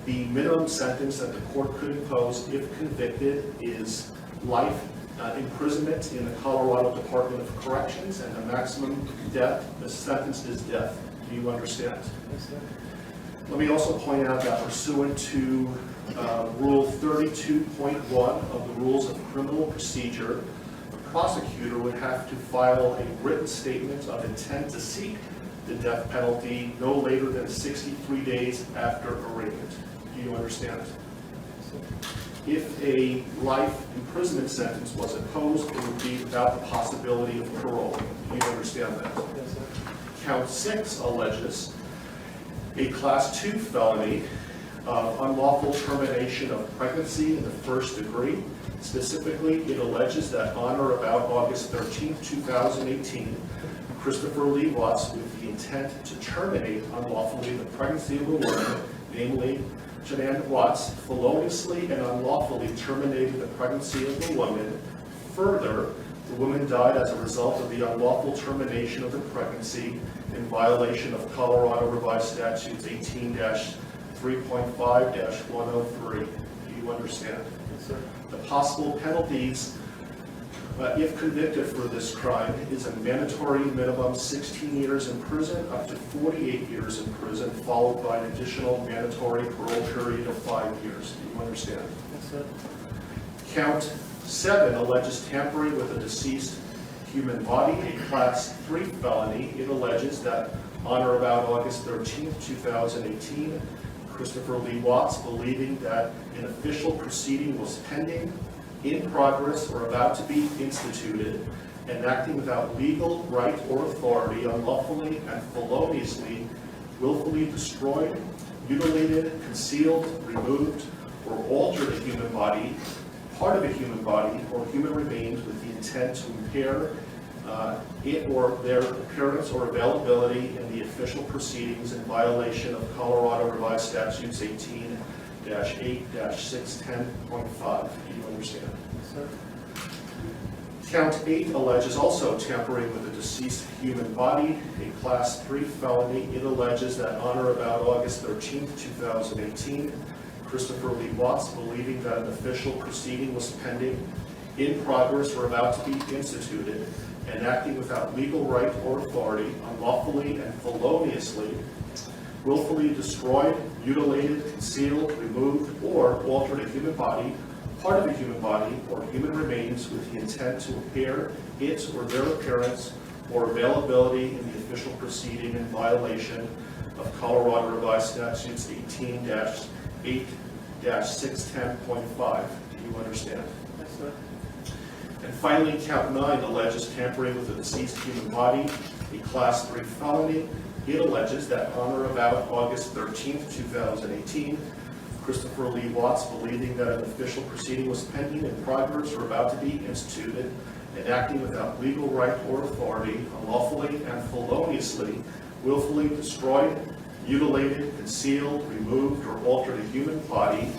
the minimum sentence that the court could impose if convicted is life imprisonment in the Colorado Department of Corrections, and the maximum sentence is death. Do you understand? Yes, sir. Let me also point out that pursuant to Rule 32.1 of the Rules of Criminal Procedure, the prosecutor would have to file a written statement of intent to seek the death penalty no later than 63 days after arraignment. Do you understand? If a life imprisonment sentence was imposed, it would be without the possibility of parole. Do you understand that? Yes, sir. Count 6 alleges a Class 2 felony of unlawful termination of pregnancy in the first degree. Specifically, it alleges that on or about August 13, 2018, Christopher Lee Watts, with the intent to terminate unlawfully the pregnancy of a woman, namely Shanann Watts, feloniously and unlawfully terminated the pregnancy of the woman. Further, the woman died as a result of the unlawful termination of the pregnancy in violation of Colorado Revised Statutes 18-3.5-103. Do you understand? Yes, sir. The possible penalties, if convicted for this crime, is a mandatory minimum 16 years in prison up to 48 years in prison, followed by an additional mandatory parole period of 5 years. Do you understand? Yes, sir. Count 7 alleges tampering with a deceased human body, a Class 3 felony. It alleges that on or about August 13, 2018, Christopher Lee Watts, believing that an official proceeding was pending, in progress, or about to be instituted, and acting without legal right or authority, unlawfully and feloniously, willfully destroyed, mutilated, concealed, removed, or altered a human body, part of a human body, or human remains with the intent to impair it or their appearance or availability in the official proceedings in violation of Colorado Revised Statutes 18-8-610.5. Do you understand? Yes, sir. Count 8 alleges also tampering with a deceased human body, a Class 3 felony. It alleges that on or about August 13, 2018, Christopher Lee Watts, believing that an official proceeding was pending, in progress, or about to be instituted, and acting without legal right or authority, unlawfully and feloniously, willfully destroyed, mutilated, concealed, removed, or altered a human body, part of a human body, or human remains with the intent to impair its or their appearance or availability in the official proceeding in violation of Colorado Revised Statutes 18-8-610.5. Do you understand? Yes, sir. And finally, count 9 alleges tampering with a deceased human body, a Class 3 felony. It alleges that on or about August 13, 2018, Christopher Lee Watts, believing that an official proceeding was pending, in progress, or about to be instituted, and acting without legal right or authority, unlawfully and feloniously, willfully destroyed, mutilated, concealed, removed, or altered a human body,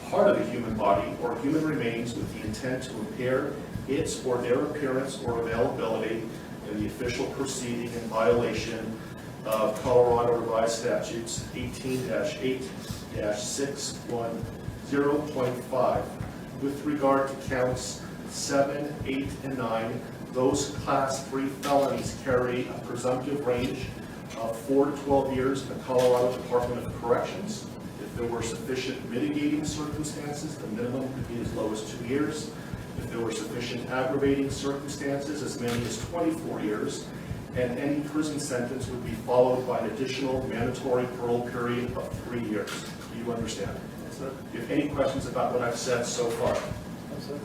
part of a human body, or human remains with the intent to impair its or their appearance or availability in the official proceeding in violation of Colorado Revised Statutes 18-8-610.5. With regard to counts 7, 8, and 9, those Class 3 felonies carry a presumptive range of 4 to 12 years in the Colorado Department of Corrections. If there were sufficient mitigating circumstances, the minimum could be as low as 2 years. If there were sufficient aggravating circumstances, as many as 24 years. And any prison sentence would be followed by an additional mandatory parole period of 3 years. Do you understand? Yes, sir. Do you have any questions about what I've said so far? Yes, sir.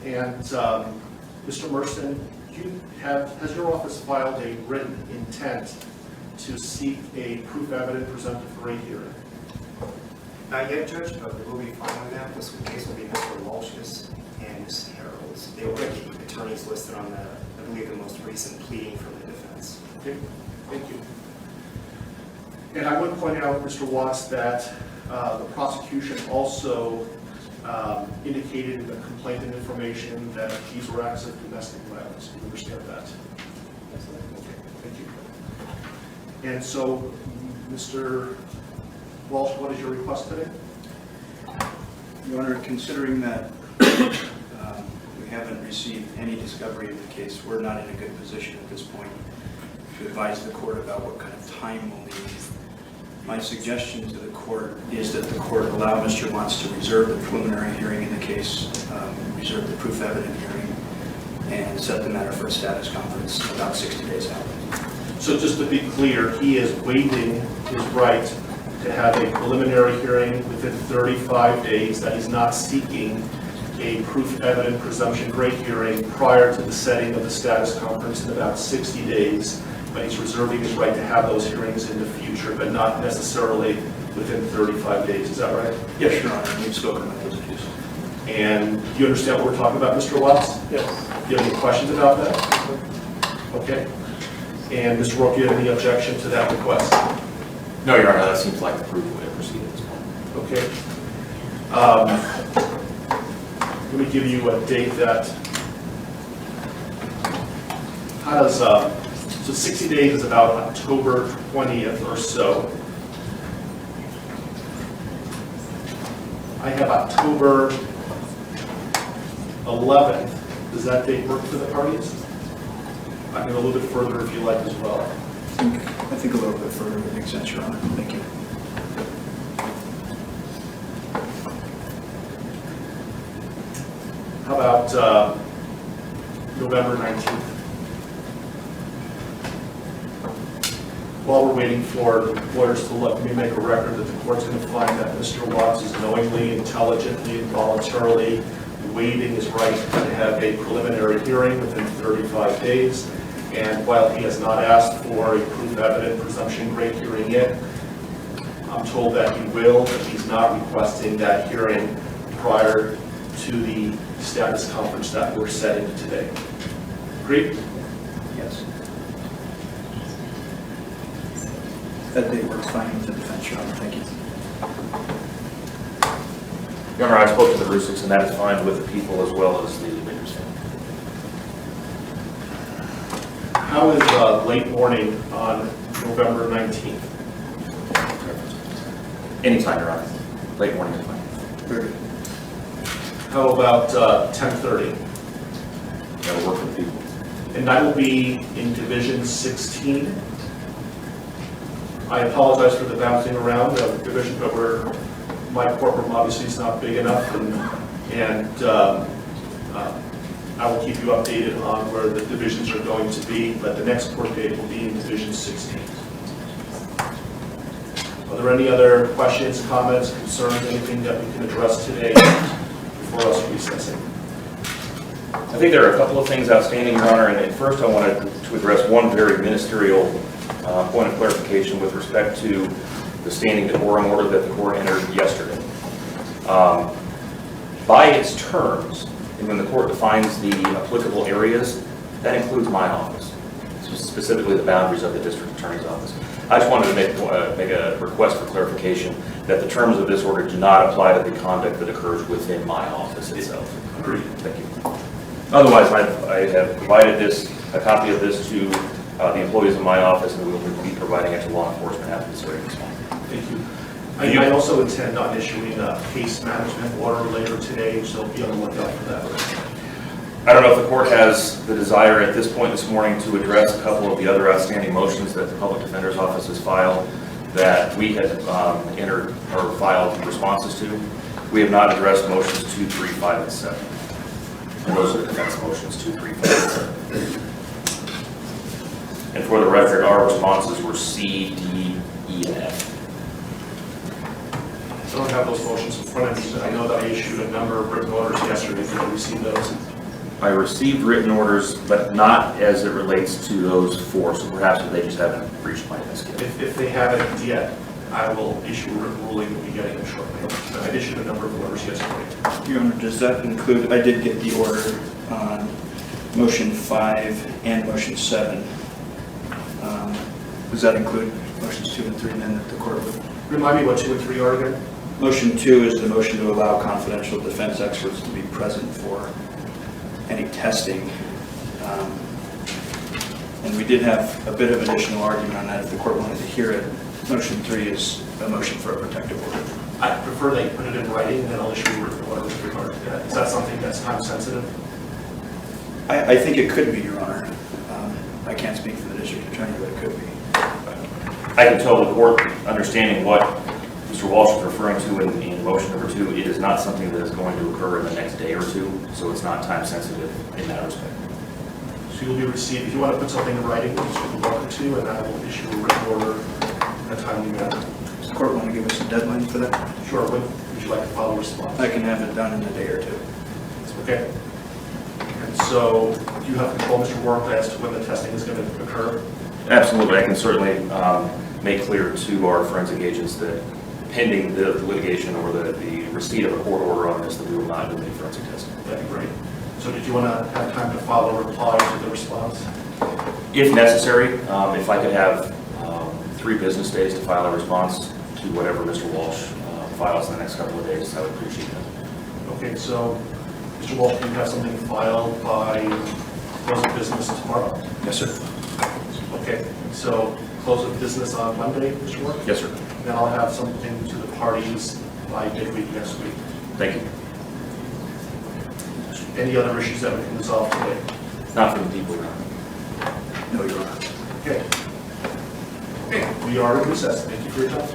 And Mr. Merson, has your office filed a written intent to seek a proof evident presumptive rate hearing? Not yet, Judge, but we will be filing that. This case will be Mr. Walsh's and Ms. Harrell's. They already attorneys listed on the, I believe, the most recent pleading from the defense. Okay, thank you. And I would point out, Mr. Watts, that the prosecution also indicated in the complainant information that these were acts of domestic violence. Do you understand that? Yes, sir. Okay, thank you. And so, Mr. Walsh, what is your request today? Your Honor, considering that we haven't received any discovery of the case, we're not in a good position at this point to advise the court about what kind of time we'll need. My suggestion to the court is that the court allow Mr. Watts to reserve the preliminary hearing in the case, reserve the proof evident hearing, and set the matter for a status conference about 60 days out. So just to be clear, he is waiving his right to have a preliminary hearing within 35 days, that he's not seeking a proof evident presumption rate hearing prior to the setting of the status conference in about 60 days, but he's reserving his right to have those hearings in the future, but not necessarily within 35 days. Is that right? Yes, Your Honor. We've spoken about those issues. And do you understand what we're talking about, Mr. Watts? Yes. Do you have any questions about that? Okay. And Mr. Rourke, do you have any objection to that request? No, Your Honor, that seems like the prudent way to proceed at this point. Okay. Let me give you a date that, how does, so 60 days is about October 20th or so. I have October 11th. Does that date work for the parties? I can go a little bit further if you like as well. I think a little bit further would make sense, Your Honor. Thank you. How about November 19th? While we're waiting for lawyers to let me make a record that the court's going to find that Mr. Watts is knowingly, intelligently, and voluntarily waiving his right to have a preliminary hearing within 35 days. And while he has not asked for a proof evident presumption rate hearing yet, I'm told that he will, but he's not requesting that hearing prior to the status conference that we're setting today. Agreed? Yes. That date works fine with the defense, Your Honor. Thank you. Your Honor, I spoke to the Rusiks, and that is fine with the people as well as the Baker's family. How is late morning on November 19th? Anytime, Your Honor. Late morning is fine. Very good. How about 10:30? That'll work for the people. And I will be in Division 16. I apologize for the bouncing around of division, but my courtroom obviously is not big enough, and I will keep you updated on where the divisions are going to be, but the next court date will be in Division 16. Are there any other questions, comments, concerns, anything that we can address today before us recessing? I think there are a couple of things outstanding, Your Honor, and first I wanted to address one very ministerial point of clarification with respect to the standing decorum order that the court entered yesterday. By its terms, and when the court defines the applicable areas, that includes my office, specifically the boundaries of the district attorney's office. I just wanted to make a request for clarification that the terms of this order do not apply to the conduct that occurs within my office itself. Agreed. Thank you. Otherwise, I have provided a copy of this to the employees in my office, and we will be providing it to law enforcement after this hearing is final. Thank you. I also intend on issuing a case management order later today, so be on the lookout for that. I don't know if the court has the desire at this point this morning to address a couple of the other outstanding motions that the Public Defender's Office has filed that we had entered or filed responses to. We have not addressed motions 2, 3, 5, and 7. And those are the defense motions 2, 3, 5, and 7. And for the record, our responses were C, D, E, and F. I don't have those motions in front of me, but I know that I issued a number of written orders yesterday. Did you receive those? I received written orders, but not as it relates to those 4, so perhaps they just haven't reached my desk yet. If they haven't yet, I will issue a written ruling. We'll be getting it shortly. But I issued a number of orders yesterday. Your Honor, does that include, I did get the order on motion 5 and motion 7. Does that include motions 2 and 3 then that the court would? Remind me what 2 and 3 are again? Motion 2 is the motion to allow confidential defense experts to be present for any testing. And we did have a bit of additional argument on that if the court wanted to hear it. Motion 3 is a motion for a protective order. I prefer they put it in writing, then I'll issue a written order with regard to that. Is that something that's time sensitive? I think it could be, Your Honor. I can't speak for the district attorney, but it could be. I can tell the court, understanding what Mr. Walsh is referring to in motion number 2, it is not something that is going to occur in the next day or 2, so it's not time sensitive in that respect. So you'll be received, if you want to put something in writing, you're welcome to, and I will issue a written order in a timely manner. Does the court want to give us a deadline for that? Sure. When would you like to file a response? I can have it done in a day or 2. Okay. And so do you have control, Mr. Warren, as to when the testing is going to occur? Absolutely. I can certainly make clear to our forensic agents that pending the litigation or the receipt of a court order on this, that we will not do any forensic testing. That'd be great. So did you want to have time to file a reply to the response? If necessary, if I could have 3 business days to file a response to whatever Mr. Walsh files in the next couple of days, I would appreciate that. Okay, so Mr. Walsh, do you have something filed by close of business tomorrow? Yes, sir. Okay, so close of business on Monday, Mr. Warren? Yes, sir. Then I'll have something to the parties by midweek next week. Thank you. Any other issues that we can resolve today? Not from the people around. No, Your Honor. Okay. Okay, we are in recess. Thank you for your time.